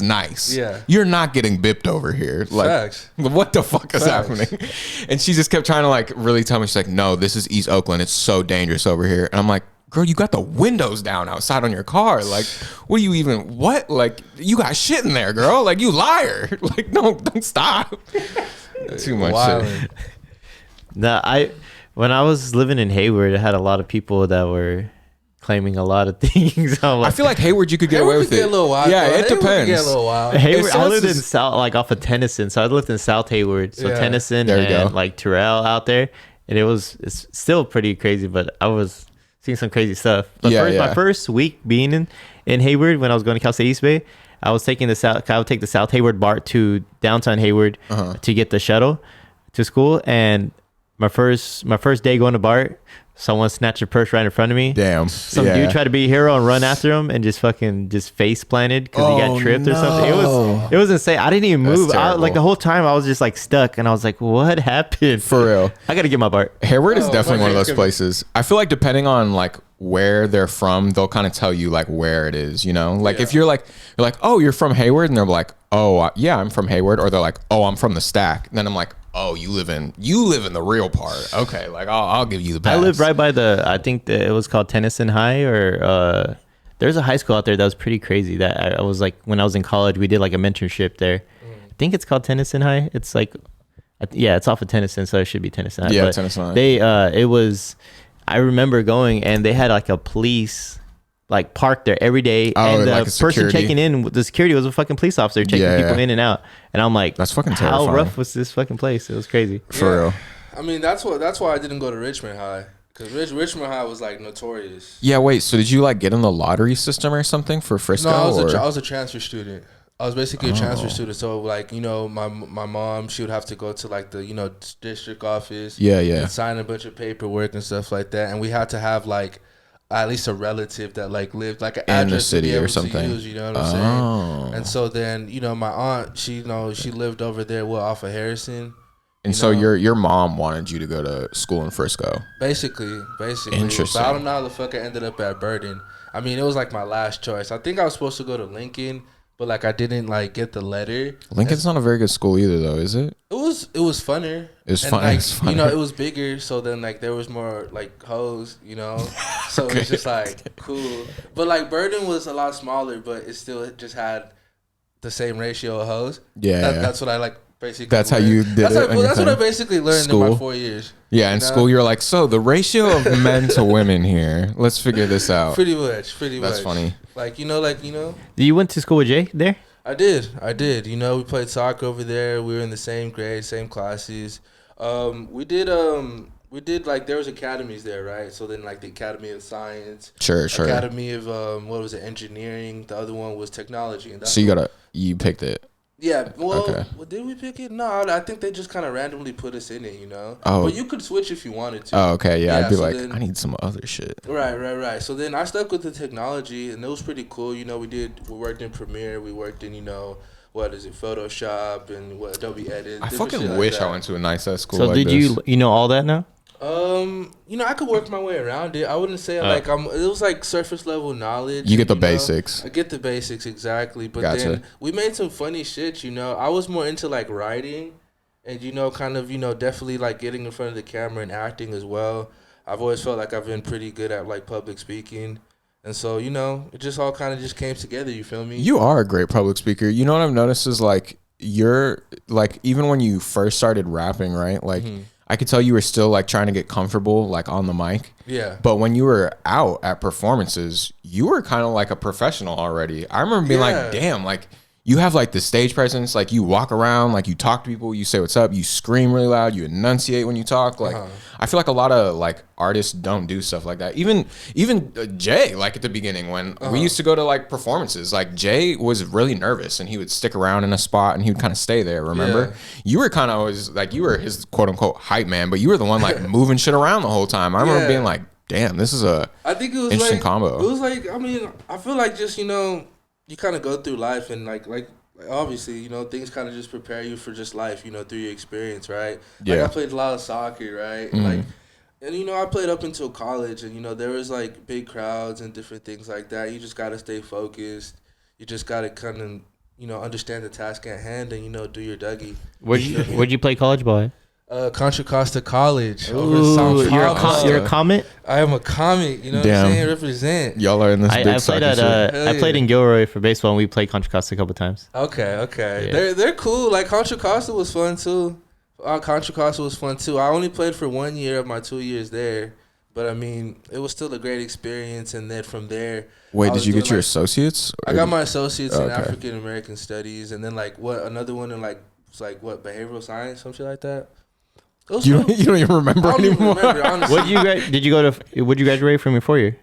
Speaker 3: nice.
Speaker 4: Yeah.
Speaker 3: You're not getting bipped over here. Like,
Speaker 4: Facts.
Speaker 3: what the fuck is
Speaker 4: Facts.
Speaker 3: happening? And she just kept trying to like really tell me, she's like, no, this is East Oakland. It's so dangerous over here. And I'm like, girl, you got the windows down outside on your car. Like, what do you even, what? Like, you got shit in there, girl. Like, you liar. Like, don't stop. Too much shit.
Speaker 4: Wildin'.
Speaker 1: No, when I was living in Hayward, I had a lot of people that were claiming a lot of things. I'm
Speaker 3: I
Speaker 1: like,
Speaker 3: feel like Hayward, you could get away
Speaker 4: Hayward
Speaker 3: with
Speaker 4: could get
Speaker 3: it.
Speaker 4: a little wild.
Speaker 3: Yeah,
Speaker 4: though.
Speaker 3: it
Speaker 4: Hayward could
Speaker 3: depends.
Speaker 4: Get a little wild.
Speaker 1: Hayward,
Speaker 3: If
Speaker 1: I lived in
Speaker 3: someone's-
Speaker 1: South, like off of Tennyson, so I lived in South Hayward, so
Speaker 4: Yeah.
Speaker 1: Tennyson
Speaker 3: There you
Speaker 1: and
Speaker 3: go.
Speaker 1: like Terrell out there, and it's still pretty crazy. But I was seeing some crazy stuff. But
Speaker 3: Yeah,
Speaker 1: first,
Speaker 3: yeah.
Speaker 1: my first week being in Hayward when I was going to Cal State East Bay, I would take the South Hayward BART to downtown Hayward to get the shuttle to school, and my first day going to BART, someone snatched a purse right in front of me.
Speaker 3: Damn.
Speaker 1: Some
Speaker 3: Yeah.
Speaker 1: dude tried to be a hero and run after him and just face planted because he got tripped or something. It was insane. I didn't even
Speaker 3: That's
Speaker 1: move.
Speaker 3: terrible.
Speaker 1: Like the whole time I was just like stuck and I was like, what happened?
Speaker 3: For real.
Speaker 1: I gotta get my BART.
Speaker 3: Hayward is
Speaker 4: Oh,
Speaker 3: definitely one of
Speaker 4: okay.
Speaker 3: those places. I feel like depending on like where they're from, they'll kind of tell you like where it is, you know? Like if you're like, oh, you're from Hayward, and they're like, oh, yeah, I'm from Hayward, or they're like, oh, I'm from the Stack. And then I'm like, oh, you live in the real part. Okay, like I'll give you the pass.
Speaker 1: I live right by I think that it was called Tennyson High, or there's a high school out there that was pretty crazy. That I was like, when I was in college, we did like a mentorship there. I think it's called Tennyson High. It's like, yeah, it's off of Tennyson, so it should be Tennyson High.
Speaker 3: Yeah,
Speaker 1: But
Speaker 3: Tennyson High.
Speaker 1: It was, I remember going and they had like a police like parked there every day,
Speaker 3: Oh,
Speaker 1: and the
Speaker 3: like a
Speaker 1: person
Speaker 3: security.
Speaker 1: checking in, the security was a fucking police officer checking
Speaker 3: Yeah,
Speaker 1: people
Speaker 3: yeah.
Speaker 1: in and out. And I'm like,
Speaker 3: That's fucking
Speaker 1: how
Speaker 3: terrifying.
Speaker 1: rough was this fucking place? It was crazy.
Speaker 3: For real.
Speaker 4: I mean, that's why I didn't go to Richmond High, because Richmond High was like notorious.
Speaker 3: Yeah, wait, so did you like get in the lottery system or something for Frisco?
Speaker 4: No,
Speaker 3: or?
Speaker 4: I was a transfer student. I was basically a transfer student. So like, you know, my mom, she would have to go to like the, you know, district office.
Speaker 3: Yeah, yeah.
Speaker 4: And sign a bunch of paperwork and stuff like that. And we had to have like at least a relative that like lived like an
Speaker 3: In the
Speaker 4: address to be
Speaker 3: city or
Speaker 4: able to
Speaker 3: something.
Speaker 4: use, you know what I'm saying? And so then, you know, my aunt, she lived over there off of Harrison.
Speaker 3: And so your mom wanted you to go to school in Frisco.
Speaker 4: Basically.
Speaker 3: Interesting.
Speaker 4: But I don't know how the fuck I ended up at Burden. I mean, it was like my last choice. I think I was supposed to go to Lincoln, but like I didn't like get the letter.
Speaker 3: Lincoln's not a very good school either, though, is it?
Speaker 4: It was funner.
Speaker 3: It was
Speaker 4: And,
Speaker 3: fun-
Speaker 4: Like,
Speaker 3: it's
Speaker 4: you know,
Speaker 3: funner.
Speaker 4: it was bigger, so then like there was more like hoes, you know. So it was just like cool. But like Burden was a lot smaller, but it still just had the same ratio of hoes.
Speaker 3: Yeah.
Speaker 4: That's what I like basically.
Speaker 3: That's how
Speaker 4: learned.
Speaker 3: you did
Speaker 4: that's
Speaker 3: it
Speaker 4: How,
Speaker 3: on your
Speaker 4: that's what I
Speaker 3: thing?
Speaker 4: basically learned in
Speaker 3: School?
Speaker 4: my 4 years.
Speaker 3: Yeah, in
Speaker 4: You know?
Speaker 3: school you're like, so the ratio of men to women here, let's figure this out.
Speaker 4: Pretty much.
Speaker 3: That's funny.
Speaker 4: Like you know.
Speaker 1: You went to school with Jay there?
Speaker 4: I did. You know, we played soccer over there. We were in the same grade, same classes. We did like there was academies there, right? So then like the Academy of Science,
Speaker 3: Sure.
Speaker 4: Academy of engineering. The other one was technology. And that's
Speaker 3: So you picked it.
Speaker 4: Yeah, well,
Speaker 3: Okay.
Speaker 4: did we pick it? No, I think they just kind of randomly put us in it, you know.
Speaker 3: Oh.
Speaker 4: But you could switch if you wanted to.
Speaker 3: Oh, okay. Yeah, I'd be
Speaker 4: so
Speaker 3: like,
Speaker 4: then,
Speaker 3: I need some other shit.
Speaker 4: right. So then I stuck with the technology, and it was pretty cool. You know, we worked in Premiere, we worked in, what is it, Photoshop, and what Adobe Edit.
Speaker 3: I
Speaker 4: different shit
Speaker 3: fucking
Speaker 4: like
Speaker 3: wish
Speaker 4: that.
Speaker 3: I went to a nice ass school.
Speaker 1: So
Speaker 3: like
Speaker 1: did
Speaker 3: this.
Speaker 1: you know all that now?
Speaker 4: I could work my way around it. I wouldn't say like it was like surface level knowledge.
Speaker 3: You get the
Speaker 4: know?
Speaker 3: basics.
Speaker 4: I get the basics exactly, but
Speaker 3: Gotcha.
Speaker 4: then we made some funny shit. I was more into like writing, and kind of definitely like getting in front of the camera and acting as well. I've always felt like I've been pretty good at like public speaking, and so it just all kind of just came together. You feel me?
Speaker 3: You are a great public speaker. You know what I've noticed is like you're like even when you first started rapping, right? Like I could tell you were still like trying to get comfortable like on the mic.
Speaker 4: Yeah.
Speaker 3: But when you were out at performances, you were kind of like a professional already. I remember being like, damn, like you have like the stage presence, like you walk around, like you talk to people, you say what's up, you scream really loud, you enunciate when you talk. Like I feel like a lot of like artists don't do stuff like that. Even Jay, like at the beginning when we used to go to like performances, like Jay was really nervous and he would stick around in a spot and he would kind of stay there. Remember, you were kind of always like you were his quote unquote hype man, but you were the one like moving shit around the whole time. I remember being like, damn, this is
Speaker 4: I think it was
Speaker 3: interesting
Speaker 4: like,
Speaker 3: combo.
Speaker 4: It was like, I mean, I feel like just you kind of go through life and like obviously things kind of just prepare you for just life through your experience, right?
Speaker 3: Yeah.
Speaker 4: Like I played a lot of soccer, right? Like, and I played up until college, and there was like big crowds and different things like that. You just gotta stay focused. You just gotta kind of understand the task at hand and do your Dougie.
Speaker 1: Where'd you play college ball at?
Speaker 4: Contra Costa College over in
Speaker 1: Ooh,
Speaker 4: South
Speaker 1: you're
Speaker 4: Paulo.
Speaker 1: a comet?
Speaker 4: I am a comic, you know what I'm saying? Represent.
Speaker 3: Y'all are in this big
Speaker 1: I played
Speaker 3: soccer
Speaker 1: at
Speaker 3: shit.
Speaker 1: I played in Gilroy for baseball and we played Contra Costa a couple times.
Speaker 4: Okay.
Speaker 1: Yeah.
Speaker 4: They're cool. Like Contra Costa was fun too. Contra Costa was fun too. I only played for 1 year of my 2 years there, but I mean, it was still a great experience. And then from there,
Speaker 3: Wait, did you get your associates?
Speaker 4: I got my associates in
Speaker 3: Okay.
Speaker 4: African American studies, and then like another one in behavioral science, some shit like that. It was
Speaker 3: You
Speaker 4: cool.
Speaker 3: don't even remember
Speaker 4: I don't even
Speaker 3: anymore.
Speaker 4: remember, honestly.
Speaker 1: Would you graduate from your 4 year?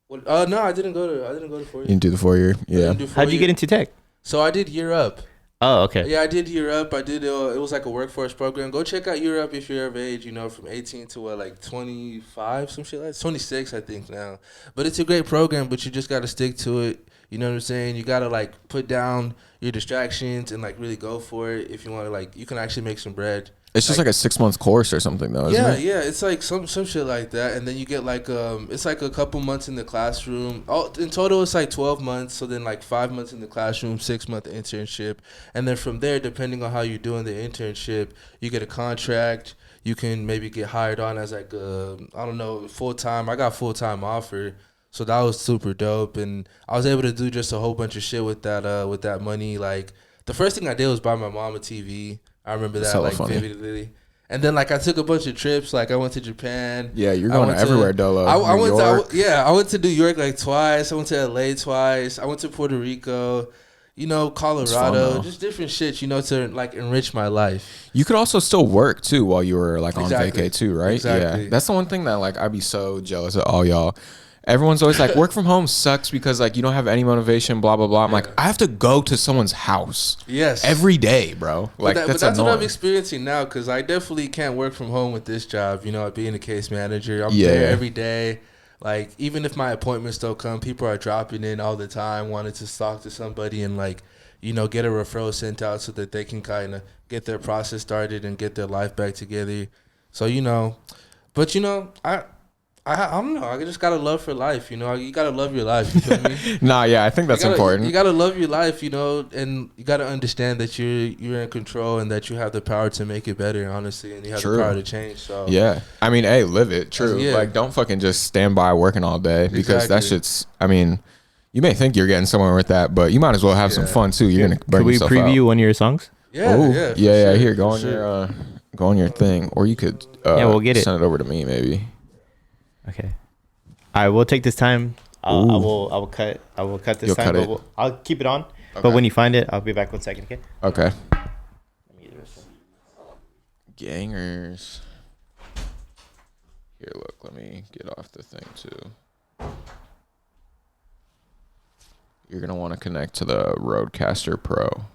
Speaker 4: No, I didn't go to 4
Speaker 3: You
Speaker 4: years.
Speaker 3: didn't do the 4 year. Yeah.
Speaker 1: How'd you get into tech?
Speaker 4: So I did Year Up.
Speaker 1: Oh, okay.
Speaker 4: Yeah, I did Year Up. I did. It was like a workforce program. Go check out Year Up if you're of age. From 18 to like 25, some shit like that. 26, I think now. But it's a great program. But you just got to stick to it. You know what I'm saying? You got to like put down your distractions and like really go for it. If you want to, like, you can actually make some bread.
Speaker 3: It's just like a 6 month course or something though, isn't it?
Speaker 4: Yeah, it's like some shit like that, and then you get like it's like a couple months in the classroom. In total, it's like 12 months. So then like 5 months in the classroom, 6 month internship, and then from there, depending on how you're doing the internship, you get a contract. You can maybe get hired on as like I don't know, full time. I got full time offer, so that was super dope, and I was able to do just a whole bunch of shit with that money. Like the first thing I did was buy my mom a TV. I remember that like vividly. And then like I took a bunch of trips. Like I went to Japan.
Speaker 3: Yeah, you're going everywhere, Dolo.
Speaker 4: I went to New York like twice. I went to LA twice. I went to Puerto Rico. Colorado.
Speaker 3: Fun,
Speaker 4: just different shit. To like enrich my life.
Speaker 3: You could also still work too while you were like on vacay too, right?
Speaker 4: Exactly.
Speaker 3: Yeah, that's the one thing that like I'd be so jealous of all y'all. Everyone's always like, work from home sucks because like you don't have any motivation, blah blah blah. I'm like, I have to go to someone's house.
Speaker 4: Yes.
Speaker 3: Every day, bro. Like
Speaker 4: that's
Speaker 3: annoying.
Speaker 4: what I'm experiencing now, because I definitely can't work from home with this job. Being a case manager, I'm there every day. Like even if my appointments don't come, people are dropping in all the time, wanting to talk to somebody and like, get a referral sent out so that they can kind of get their process started and get their life back together. So but I don't know. I just got a love for life, You got to love your life, you feel me?
Speaker 3: Nah, yeah, I think that's important.
Speaker 4: You got to love your life, and you got to understand that you're in control and that you have the power to make it better, honestly, and you have the power to change. So
Speaker 3: yeah. I mean, hey, live it. True.
Speaker 4: Yeah.
Speaker 3: Like, don't fucking just stand by working all day because that shit's, I mean, you may think you're getting somewhere with that, but you might as well have some fun too. You're going to burn yourself out.
Speaker 1: Could we preview one of your songs?
Speaker 4: Yeah.
Speaker 3: Yeah. Here, go on your thing. Or you could
Speaker 1: we'll get it.
Speaker 3: Send it over to me, maybe.
Speaker 1: Okay. All right, we'll take this time. I will cut this
Speaker 3: You'll
Speaker 1: time,
Speaker 3: cut
Speaker 1: but
Speaker 3: it.
Speaker 1: I'll keep it on.
Speaker 3: Okay.
Speaker 1: But when you find it, I'll be back 1 second, okay?
Speaker 3: Okay.
Speaker 1: Let me get the rest of it.
Speaker 3: Gangers. Here, look. Let me get off the thing too. You're gonna want to connect to the Rodecaster Pro.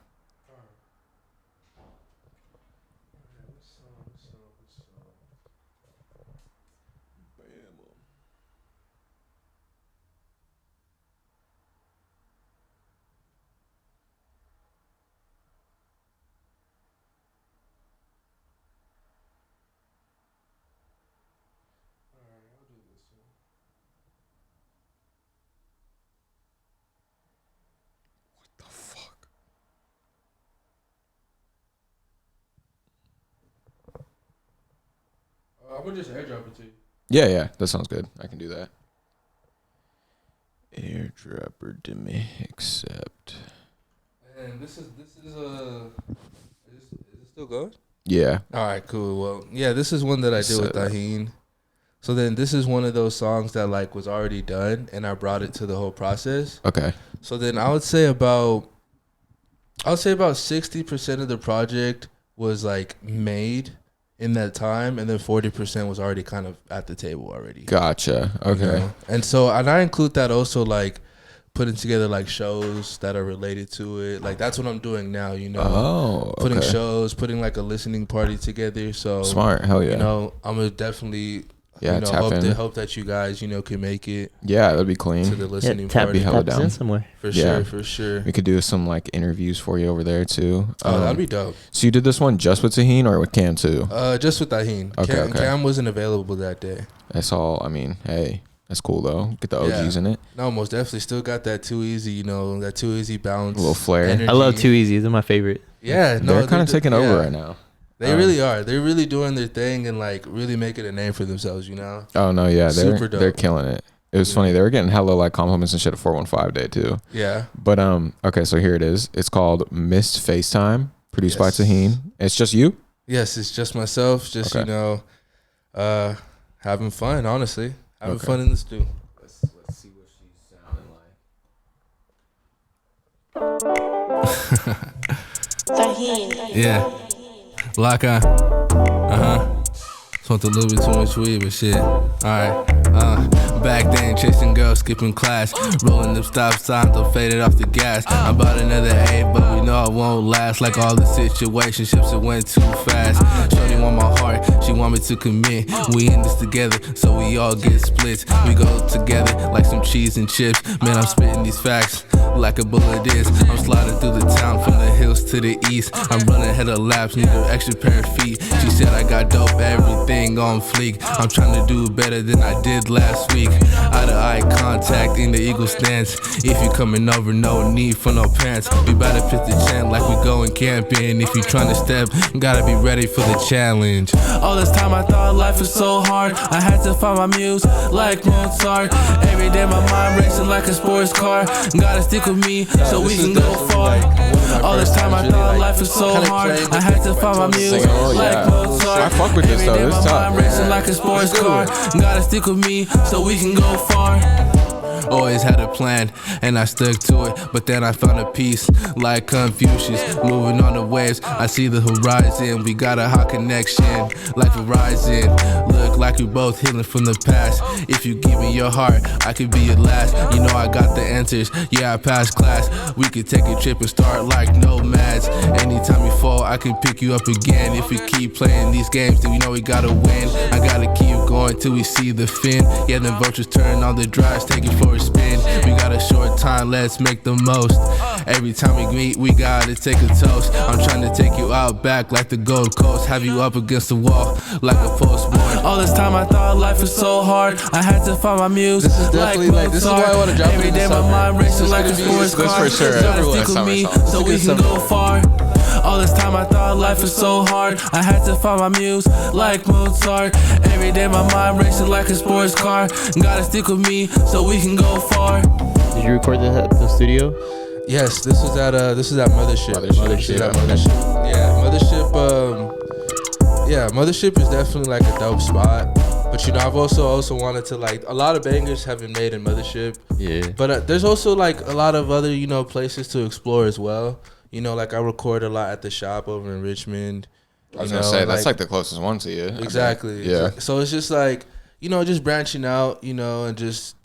Speaker 4: I'm gonna just airdrop it to you.
Speaker 3: Yeah, that sounds good. I can do that. Airdropper to me, accept.
Speaker 4: And this is is it still going?
Speaker 3: Yeah.
Speaker 4: All right, cool. Well, yeah, this is one that I did with
Speaker 3: Set up.
Speaker 4: Taheen. So then this is one of those songs that like was already done, and I brought it to the whole process.
Speaker 3: Okay.
Speaker 4: So then I would say about 60% of the project was like made in that time, and then 40% was already kind of at the table already.
Speaker 3: Gotcha. Okay.
Speaker 4: You know? And so and I include that also like putting together like shows that are related to it. Like that's what I'm doing now, you know.
Speaker 3: Oh,
Speaker 4: Putting
Speaker 3: okay.
Speaker 4: shows, putting like a listening party together. So
Speaker 3: Smart. Hell yeah.
Speaker 4: You know, I'm gonna definitely
Speaker 3: tap
Speaker 4: hope that you guys, you know, can make it
Speaker 3: Yeah, that'd be
Speaker 4: to
Speaker 3: clean.
Speaker 4: the listening
Speaker 1: tap,
Speaker 4: party.
Speaker 3: hella
Speaker 1: tap us
Speaker 3: down.
Speaker 1: in somewhere.
Speaker 4: For
Speaker 3: Yeah.
Speaker 4: sure.
Speaker 3: We could do some like interviews for you over there too.
Speaker 4: Oh, that'd be dope.
Speaker 3: So you did this one just with Taheen or with Cam too?
Speaker 4: Just with Taheen.
Speaker 3: Okay.
Speaker 4: Cam wasn't available that day.
Speaker 3: That's all. I mean, hey, that's cool though. Get the OGs in it.
Speaker 4: No, most definitely still got that Too Easy, you know, that Too Easy bounce.
Speaker 3: A little flair.
Speaker 4: energy.
Speaker 1: I love Too Easy. They're my favorite.
Speaker 4: Yeah, no,
Speaker 3: They're kind of taking over right now.
Speaker 4: They really are. They're really doing their thing and like really making a name for themselves, you know?
Speaker 3: Oh no, yeah,
Speaker 4: Super dope.
Speaker 3: they're killing it. It was funny. They were getting hella like compliments and shit at 415 day too.
Speaker 4: Yeah.
Speaker 3: But okay, so here it is. It's called Missed FaceTime, produced by Taheen. It's just you?
Speaker 4: Yes, it's just myself, just
Speaker 3: Okay.
Speaker 4: you know, having fun, honestly. Having
Speaker 3: Okay.
Speaker 4: fun in the stew.
Speaker 3: Let's see what she's sounding like.
Speaker 6: Taheen.
Speaker 5: Yeah. Laca. Smoked a little bit too much weed, but shit. Alright. Back then, chasing girls, skipping class. Rolling up stop signs, or faded off the gas. I bought another A, but we know it won't last. Like all the situationships, it went too fast. Shorty want my heart, she want me to commit. We in this together, so we all get splits. We go together like some cheese and chips. Man, I'm spitting these facts like a bullet is. I'm sliding through the town from the hills to the east. I'm running ahead of laps, need an extra pair of feet. She said I got dope, everything on fleek. I'm trying to do better than I did last week. Eye to eye contact in the eagle stance. If you coming over, no need for no pants. We better pitch the chant like we going camping. If you trying to step, gotta be ready for the challenge. All this time I thought life was so hard. I had to find my muse like Mozart. Every day my mind racing like a sports car. Gotta stick with me so we can go far. All this time I thought life was so hard. I had to find my muse like Mozart.
Speaker 3: I fuck with this though.
Speaker 5: Every day
Speaker 3: This is
Speaker 5: my
Speaker 3: tough.
Speaker 5: mind racing like a sports car. Gotta stick with me so we can go far. Always had a plan and I stuck to it, but then I found a piece like Confucius. Moving on the waves, I see the horizon. We got a hot connection like Verizon. Look like we both healing from the past. If you give me your heart, I could be your last. You know I got the answers, yeah I passed class. We could take a trip and start like nomads. Anytime you fall, I can pick you up again. If we keep playing these games, then we know we gotta win. I gotta keep going till we see the fin. Yeah, then vultures turn on the drives, take it for a spin. We got a short time, let's make the most. Every time we meet, we gotta take a toast. I'm trying to take you out back like the Gold Coast. Have you up against the wall like a postboard. All this time I thought life was so hard. I had to find my muse.
Speaker 4: This is definitely like this is why I want to drop it
Speaker 5: Every
Speaker 4: in the
Speaker 5: day my
Speaker 4: summer.
Speaker 5: mind racing like a
Speaker 4: This is gonna be-
Speaker 5: sports
Speaker 3: this
Speaker 5: car.
Speaker 3: for sure.
Speaker 5: Gotta
Speaker 3: Everyone,
Speaker 5: stick with me
Speaker 3: summer song.
Speaker 5: so we
Speaker 4: This is
Speaker 5: can
Speaker 4: a good
Speaker 5: go
Speaker 4: summer
Speaker 5: far. All this time I thought life was so hard. I had to find my muse like Mozart. Every day my mind racing like a sports car. Gotta stick with me so we can go far.
Speaker 1: Did you record this at the studio?
Speaker 4: Yes, this is at Mothership.
Speaker 3: Mothership,
Speaker 4: At
Speaker 3: yeah.
Speaker 4: Mothership. Yeah, Mothership. Yeah, Mothership is definitely like a dope spot. But you know, I've also wanted to like a lot of bangers have been made in Mothership.
Speaker 1: Yeah.
Speaker 4: But there's also like a lot of other places to explore as well. You know, like I record a lot at the shop over in Richmond.
Speaker 3: I was gonna say that's like the closest one to you. I bet.
Speaker 4: Exactly.
Speaker 3: Yeah.
Speaker 4: So it's just like just branching out, and just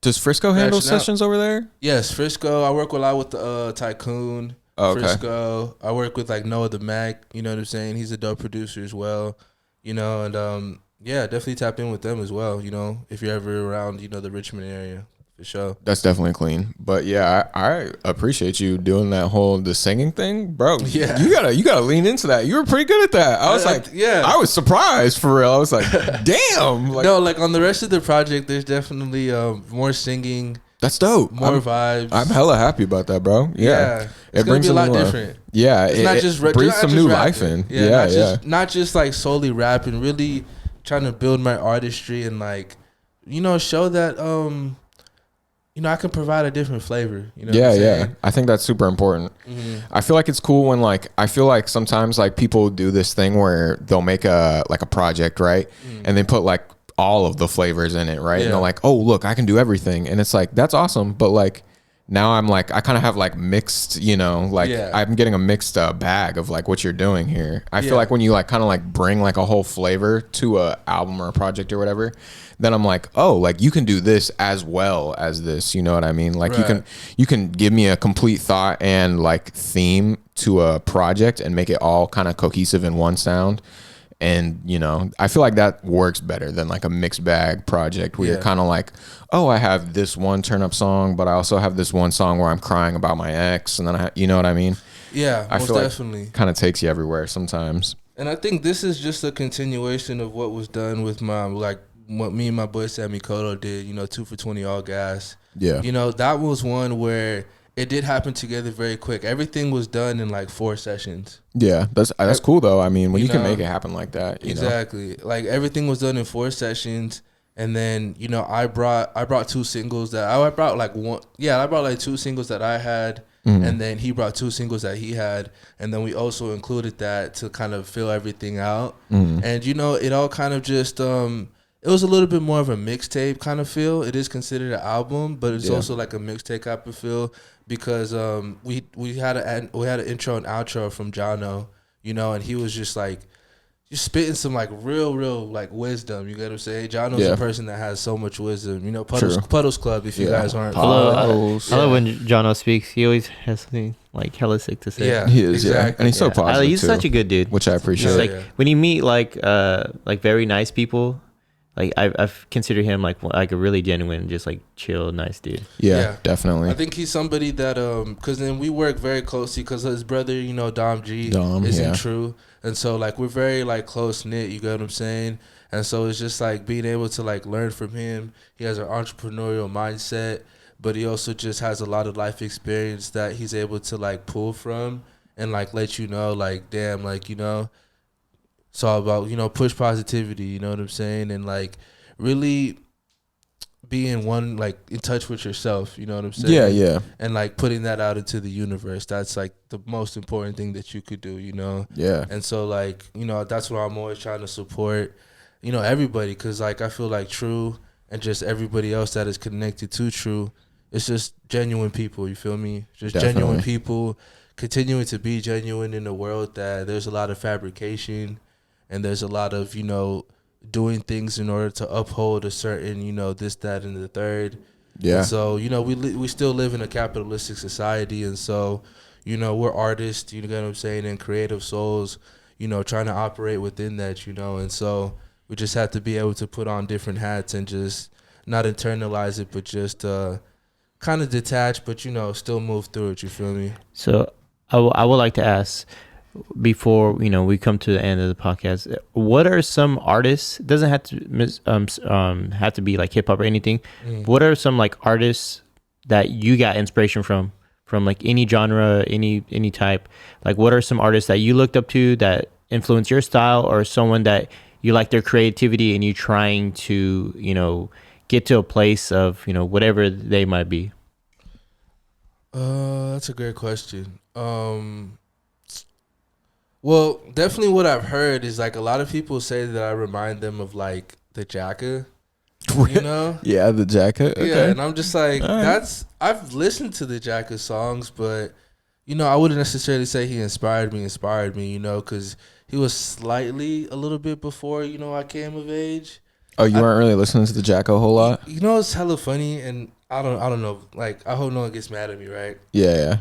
Speaker 3: Does Frisco handle
Speaker 4: Branching out.
Speaker 3: sessions over there?
Speaker 4: Yes, Frisco. I work a lot with the Tycoon.
Speaker 3: Oh, okay.
Speaker 4: Frisco. I work with like Noah the Mac. You know what I'm saying? He's a dope producer as well. And yeah, definitely tap in with them as well. If you're ever around, the Richmond area, for sure.
Speaker 3: That's definitely clean. But yeah, I appreciate you doing the singing thing, bro.
Speaker 4: Yeah.
Speaker 3: You gotta lean into that. You were pretty good at that. I was like,
Speaker 4: yeah.
Speaker 3: I was surprised for real. I was like, damn. Like,
Speaker 4: No, like on the rest of the project, there's definitely more singing,
Speaker 3: that's dope.
Speaker 4: more vibes.
Speaker 3: I'm hella happy about that, bro. Yeah.
Speaker 4: It's gonna be a lot different.
Speaker 3: Yeah,
Speaker 4: It's not just
Speaker 3: breathes
Speaker 4: not
Speaker 3: some
Speaker 4: just
Speaker 3: new
Speaker 4: rapping.
Speaker 3: life in.
Speaker 4: Yeah, not just like solely rapping. Really, trying to build my artistry and like, you know, show that you know, I can provide a different flavor. You know what I'm saying?
Speaker 3: I think that's super important. I feel like it's cool when like I feel like sometimes like people do this thing where they'll make a project, right? And they put like all of the flavors in it, right? And they're like, oh look, I can do everything. And it's like, that's awesome. But like now I'm like, I kind of have like mixed, you know, like I'm getting a mixed bag of like what you're doing here. I feel like when you like kind of like bring like a whole flavor to a album or a project or whatever, then I'm like, oh, like you can do this as well as this, you know what I mean? Like you can give me a complete thought and like theme to a project and make it all kind of cohesive in one sound. And, you know, I feel like that works better than like a mixed bag project where you're kind of like, oh, I have this one turn up song, but I also have this one song where I'm crying about my ex. And then you know what I mean?
Speaker 4: Yeah,
Speaker 3: I
Speaker 4: most
Speaker 3: feel
Speaker 4: definitely.
Speaker 3: like kind of takes you everywhere sometimes.
Speaker 4: And I think this is just a continuation of what was done with what me and my boy Sammy Koto did, you know, 2 for 20 all gas.
Speaker 3: Yeah.
Speaker 4: You know, that was one where it did happen together very quick. Everything was done in like 4 sessions.
Speaker 3: Yeah, that's cool though. I mean, when you can
Speaker 4: know,
Speaker 3: make it happen like that, you know?
Speaker 4: Like everything was done in 4 sessions, and then you know I brought 2 singles that I brought like one. Yeah, I brought like 2 singles that I had, and then he brought 2 singles that he had, and then we also included that to kind of fill everything out. And you know, it all kind of just it was a little bit more of a mixtape kind of feel. It is considered an album, but it's also like a mixtape type of feel because we had an intro and outro from Jono, you know, and he was just like spitting some like real like wisdom. You get what I'm saying? Jono's a person that has so much wisdom. You know, Puddles Club. If you guys aren't,
Speaker 1: I love when Jono speaks. He always has something like hella sick to say.
Speaker 3: Yeah, he is. Exactly. Yeah, and he's so positive.
Speaker 1: He's
Speaker 3: too,
Speaker 1: such a good dude,
Speaker 3: which I appreciate.
Speaker 1: Like when you meet like very nice people. Like I've considered him like a really genuine, just like chill, nice dude.
Speaker 3: Yeah, definitely.
Speaker 4: I think he's somebody that because then we work very closely because his brother, you know, Dom isn't true, and so like we're very like close knit. You get what I'm saying? And so it's just like being able to like learn from him. He has an entrepreneurial mindset, but he also just has a lot of life experience that he's able to like pull from and like let you know like damn like you know. It's all about, you know, push positivity, you know what I'm saying? And, like, really being one, like, in touch with yourself, you know what I'm saying?
Speaker 3: Yeah.
Speaker 4: And, like, putting that out into the universe. That's, like, the most important thing that you could do, you know?
Speaker 3: Yeah.
Speaker 4: And so, like, you know, that's what I'm always trying to support, you know, everybody. Because, like, I feel like True and just everybody else that is connected to True, it's just genuine people, you feel me? Just genuine people continuing to be genuine in a world that there's a lot of fabrication. And there's a lot of, you know, doing things in order to uphold a certain, you know, this, that, and the third. Yeah. And so, you know, we still live in a capitalistic society. And so, you know, we're artists, you know what I'm saying, and creative souls, you know, trying to operate within that, you know. And so we just have to be able to put on different hats and just not internalize it, but just kind of detach, but, you know, still move through it. You feel me?
Speaker 1: So I would like to ask, before you know we come to the end of the podcast, what are some artists, it doesn't have to have to be like hip hop or anything, what are some like artists that you got inspiration from like any genre, any type, like what are some artists that you looked up to that influence your style, or someone that you like their creativity and you trying to, you know, get to a place of, you know, whatever they might be?
Speaker 4: That's a great question. Well, definitely what I've heard is like a lot of people say that I remind them of like the Jacka, you know?
Speaker 3: Yeah, the Jacka. Okay.
Speaker 4: Yeah, and I'm just like, I've listened to the Jacka songs, but, you know, I wouldn't necessarily say he inspired me, you know, because he was slightly a little bit before, you know, I came of age.
Speaker 3: Oh, you weren't really listening to the Jacka a whole lot?
Speaker 4: You know, it's hella funny, and I don't know, like, I hope no one gets mad at me, right?
Speaker 3: Yeah.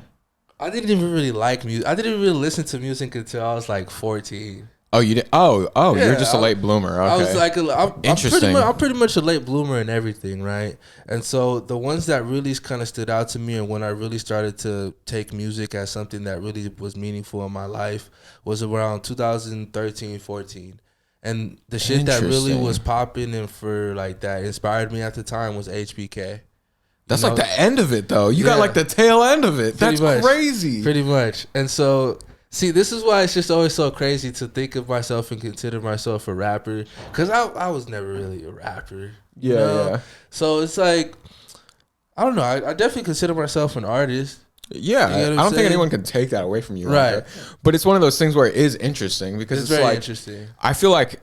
Speaker 4: I didn't even really like music. I didn't really listen to music until I was like 14.
Speaker 3: Oh, you did? Oh, yeah, you're just a late bloomer. Okay.
Speaker 4: I was like,
Speaker 3: interesting.
Speaker 4: I'm pretty much a late bloomer in everything, right? And so the ones that really kind of stood out to me, and when I really started to take music as something that really was meaningful in my life, was around 2013, 14. And the shit that really was popping and for like that inspired me at the time was HBK.
Speaker 3: That's like the end of it, though. You got like the tail end of it. That's crazy.
Speaker 4: Pretty much. And so See, this is why it's just always so crazy to think of myself and consider myself a rapper. Because I was never really a rapper. You know?
Speaker 3: Yeah.
Speaker 4: So it's like, I don't know. I definitely consider myself an artist.
Speaker 3: Yeah,
Speaker 4: You know what I'm
Speaker 3: I don't think
Speaker 4: saying?
Speaker 3: anyone can take that away from you.
Speaker 4: Right.
Speaker 3: Like that. But it's one of those things where it is interesting because
Speaker 4: It's
Speaker 3: it's
Speaker 4: very
Speaker 3: like,
Speaker 4: interesting.
Speaker 3: I feel like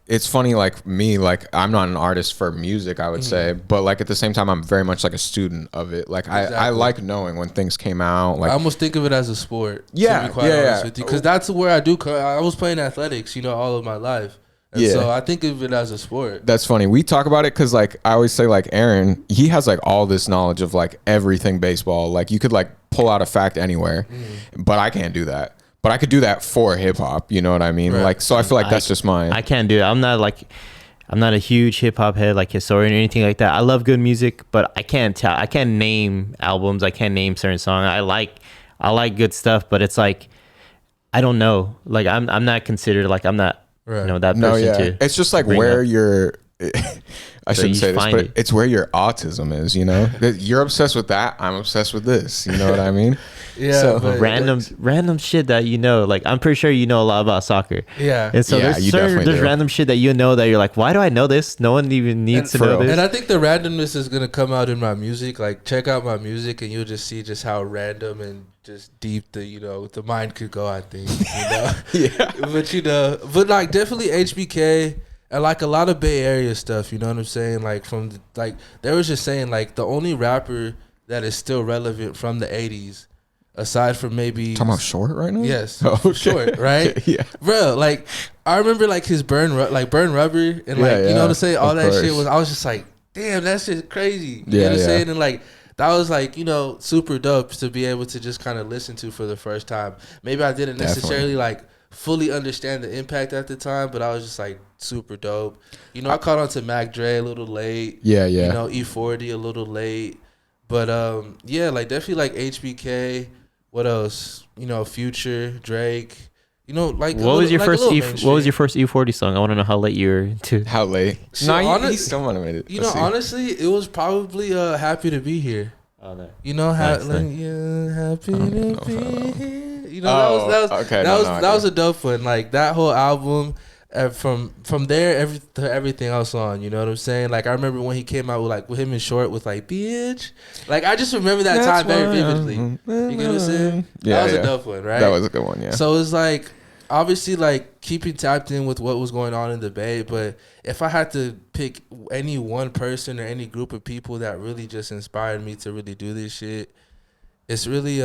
Speaker 3: it's funny, like me, like I'm not an artist for music, I would say, but like at the same time, I'm very much like a student of it. Like I
Speaker 4: Exactly.
Speaker 3: like knowing when things came out. Like
Speaker 4: I almost think of it as a sport.
Speaker 3: Yeah,
Speaker 4: to be quite honest with you, because that's where I do. I was playing athletics, all of my life, and
Speaker 3: Yeah.
Speaker 4: so I think of it as a sport.
Speaker 3: That's funny. We talk about it because like I always say, like Aaron, he has like all this knowledge of like everything baseball. Like you could like pull out a fact anywhere, but I can't do that. But I could do that for hip hop. You know what I mean?
Speaker 4: Right.
Speaker 3: Like, so I feel like that's just mine.
Speaker 1: I can't do it. I'm not a huge hip hop head, like historian or anything like that. I love good music, but I can't name albums. I can't name certain songs. I like good stuff, but it's like, I don't know. Like I'm not considered, like I'm not,
Speaker 4: Right.
Speaker 1: that person
Speaker 3: No, yeah.
Speaker 1: to.
Speaker 3: It's just like
Speaker 1: bring
Speaker 3: where
Speaker 1: up.
Speaker 3: your I
Speaker 1: So
Speaker 3: shouldn't
Speaker 1: you
Speaker 3: say this,
Speaker 1: find
Speaker 3: but
Speaker 1: it.
Speaker 3: it's where your autism is, You're obsessed with that, I'm obsessed with this. You know what I mean?
Speaker 4: Yeah,
Speaker 3: So-
Speaker 4: but
Speaker 1: Random shit that like I'm pretty sure you know a lot about soccer.
Speaker 4: Yeah.
Speaker 1: And so
Speaker 3: Yeah, you definitely
Speaker 1: there's
Speaker 3: do.
Speaker 1: random shit that that you're like, why do I know this? No one even needs to
Speaker 3: for
Speaker 1: know
Speaker 3: real.
Speaker 1: this.
Speaker 4: And I think the randomness is gonna come out in my music. Like, check out my music, and you'll just see just how random and just deep the mind could go. I think,
Speaker 3: Yeah.
Speaker 4: but like definitely HBK and like a lot of Bay Area stuff. You know what I'm saying? Like they was just saying like the only rapper that is still relevant from the '80s, aside from maybe
Speaker 3: Talking about Short right now? Yes.
Speaker 4: Short, right?
Speaker 3: Yeah.
Speaker 4: Bro, like I remember like his Burn Rubber and like
Speaker 3: Yeah,
Speaker 4: you know what I'm
Speaker 3: yeah,
Speaker 4: saying, all
Speaker 3: of
Speaker 4: that shit
Speaker 3: course.
Speaker 4: was, I was just like, damn, that shit's crazy. You
Speaker 3: Yeah,
Speaker 4: know what I'm
Speaker 3: yeah.
Speaker 4: saying? And like that was like, super dope to be able to just kind of listen to for the first time. Maybe I didn't necessarily like fully understand the impact at the time, but I was just like super dope. I caught on to Mac Dre a little late.
Speaker 3: Yeah, yeah.
Speaker 4: E40 a little late. But yeah, like definitely like HBK. What else? Future, Drake. Like
Speaker 1: What was your
Speaker 4: like a
Speaker 1: first
Speaker 4: little
Speaker 1: what was your
Speaker 4: mainstream.
Speaker 1: first E40 song? I want to know how late you were to.
Speaker 3: How late?
Speaker 4: Shit,
Speaker 3: No, he still want to make it. Let's see.
Speaker 4: Honestly, it was probably Happy to Be Here.
Speaker 1: Oh, no.
Speaker 4: Happy
Speaker 3: know
Speaker 4: to
Speaker 3: if I
Speaker 4: be
Speaker 3: know.
Speaker 4: here.
Speaker 3: Okay,
Speaker 4: That was a dope one. Like that whole album, from there to everything else on. You know what I'm saying? Like I remember when he came out with him in Short with like bitch. Like I just remember that time very vividly. You get what I'm saying?
Speaker 3: Yeah,
Speaker 4: that was
Speaker 3: yeah.
Speaker 4: a dope one, right?
Speaker 3: That was a good one, yeah.
Speaker 4: So it's like obviously like keeping tapped in with what was going on in the Bay, but if I had to pick any one person or any group of people that really just inspired me to really do this shit, it's really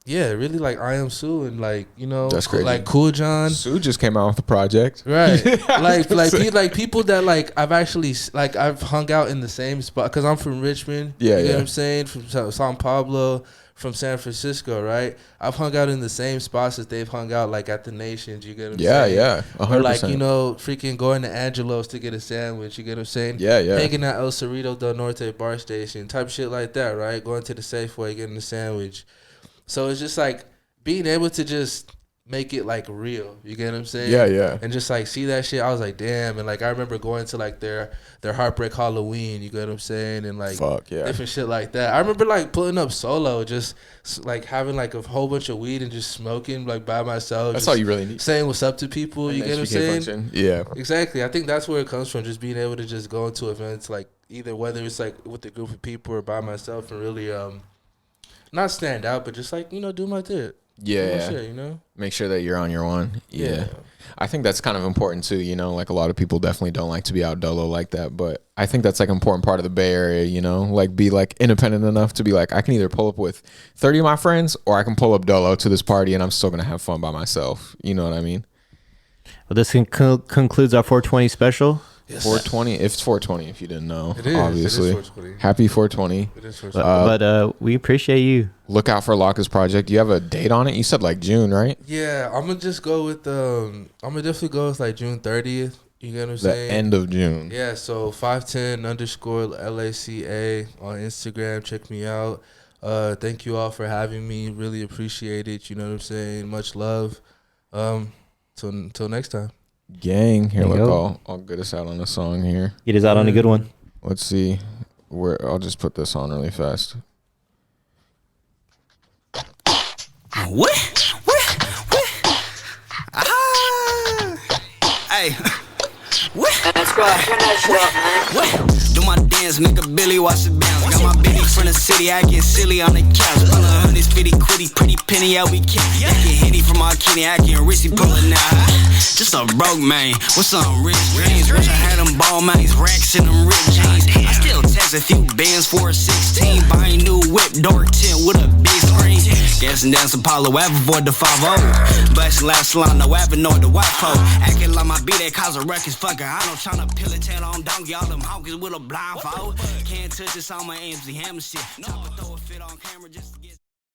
Speaker 4: really like I Am Sue and like
Speaker 3: That's crazy.
Speaker 4: like Cool John.
Speaker 3: Sue just came out with the project.
Speaker 4: Right, like people that like I've actually like I've hung out in the same spot because I'm from Richmond.
Speaker 3: Yeah,
Speaker 4: you know
Speaker 3: yeah.
Speaker 4: what I'm saying, from Sao Paulo, from San Francisco, right? I've hung out in the same spots that they've hung out, like at the Nations. You get what I'm
Speaker 3: Yeah,
Speaker 4: saying?
Speaker 3: yeah,
Speaker 4: Or like
Speaker 3: 100%.
Speaker 4: freaking going to Angelo's to get a sandwich. You get what I'm saying?
Speaker 3: Yeah, yeah.
Speaker 4: Hanging at El Cerrito del Norte bar station, type shit like that, right? Going to the Safeway, getting a sandwich. So it's just like being able to just make it like real. You get what I'm saying?
Speaker 3: Yeah, yeah.
Speaker 4: And just like see that shit, I was like, damn. And like I remember going to like their Heartbreak Halloween. You get what I'm saying? And like
Speaker 3: Fuck, yeah.
Speaker 4: different shit like that. I remember like pulling up solo, just like having like a whole bunch of weed and just smoking like by myself.
Speaker 3: That's
Speaker 4: just
Speaker 3: all you really need.
Speaker 4: saying what's up to people. You get what I'm
Speaker 3: HBK
Speaker 4: saying?
Speaker 3: function. Yeah.
Speaker 4: Exactly. I think that's where it comes from. Just being able to just go into events like either whether it's like with a group of people or by myself and really not stand out, but just like do my thing.
Speaker 3: Yeah.
Speaker 4: Shit,
Speaker 3: Make sure that you're on your one. Yeah.
Speaker 4: Yeah.
Speaker 3: I think that's kind of important too, like a lot of people definitely don't like to be out dolo like that, but I think that's like an important part of the Bay Area, like be like independent enough to be like, I can either pull up with 30 of my friends or I can pull up dolo to this party and I'm still going to have fun by myself. You know what I mean?
Speaker 1: Well, this concludes our 420 special.
Speaker 4: Yes.
Speaker 3: 420, it's 420 if you didn't know,
Speaker 4: It is.
Speaker 3: obviously.
Speaker 4: It is 420.
Speaker 3: Happy 420.
Speaker 4: It is 420.
Speaker 1: But we appreciate you.
Speaker 3: Look out for Laca's project. You have a date on it? You said like June, right?
Speaker 4: Yeah, I'm gonna just go with I'm gonna definitely go with like June 30th. You get what I'm
Speaker 3: The
Speaker 4: saying?
Speaker 3: end of June.
Speaker 4: Yeah, so 510_LACA on Instagram. Check me out. Thank you all for having me. Really appreciate it. You know what I'm saying? Much love. Till next time.
Speaker 3: Gang. Here,
Speaker 1: There you
Speaker 3: look,
Speaker 1: go.
Speaker 3: I'll get us out on a song here.
Speaker 1: Get us out on a good one.
Speaker 3: Let's see. I'll just put this on really fast.
Speaker 6: What? Hey. What? That's right. Turn that shit up, man. What? Do my dance, make a Billy watch it bounce. Got my Billy from the city, acting silly on the couch. Pull a hundred, spitty, quitty, pretty penny, yeah, we can't. Acting hitty from our kitty, acting risky, pulling out. Just a broke man with some rich dreams. Wish I had them ball mates, racks in them rich jeans. I still text a few bands for a 16. Buying new whip, dark tint with a big screen. Gassing down some Apollo, avoid the 5-0. Blasting last salon, no Avenue, the white pole. Acting like my beat that cause a ruckus, fucker. I don't tryna pill a tail on donkey, all them hawkers with a blindfold. Can't touch this on my empty hammer shit. Top throw a fit on camera just to get.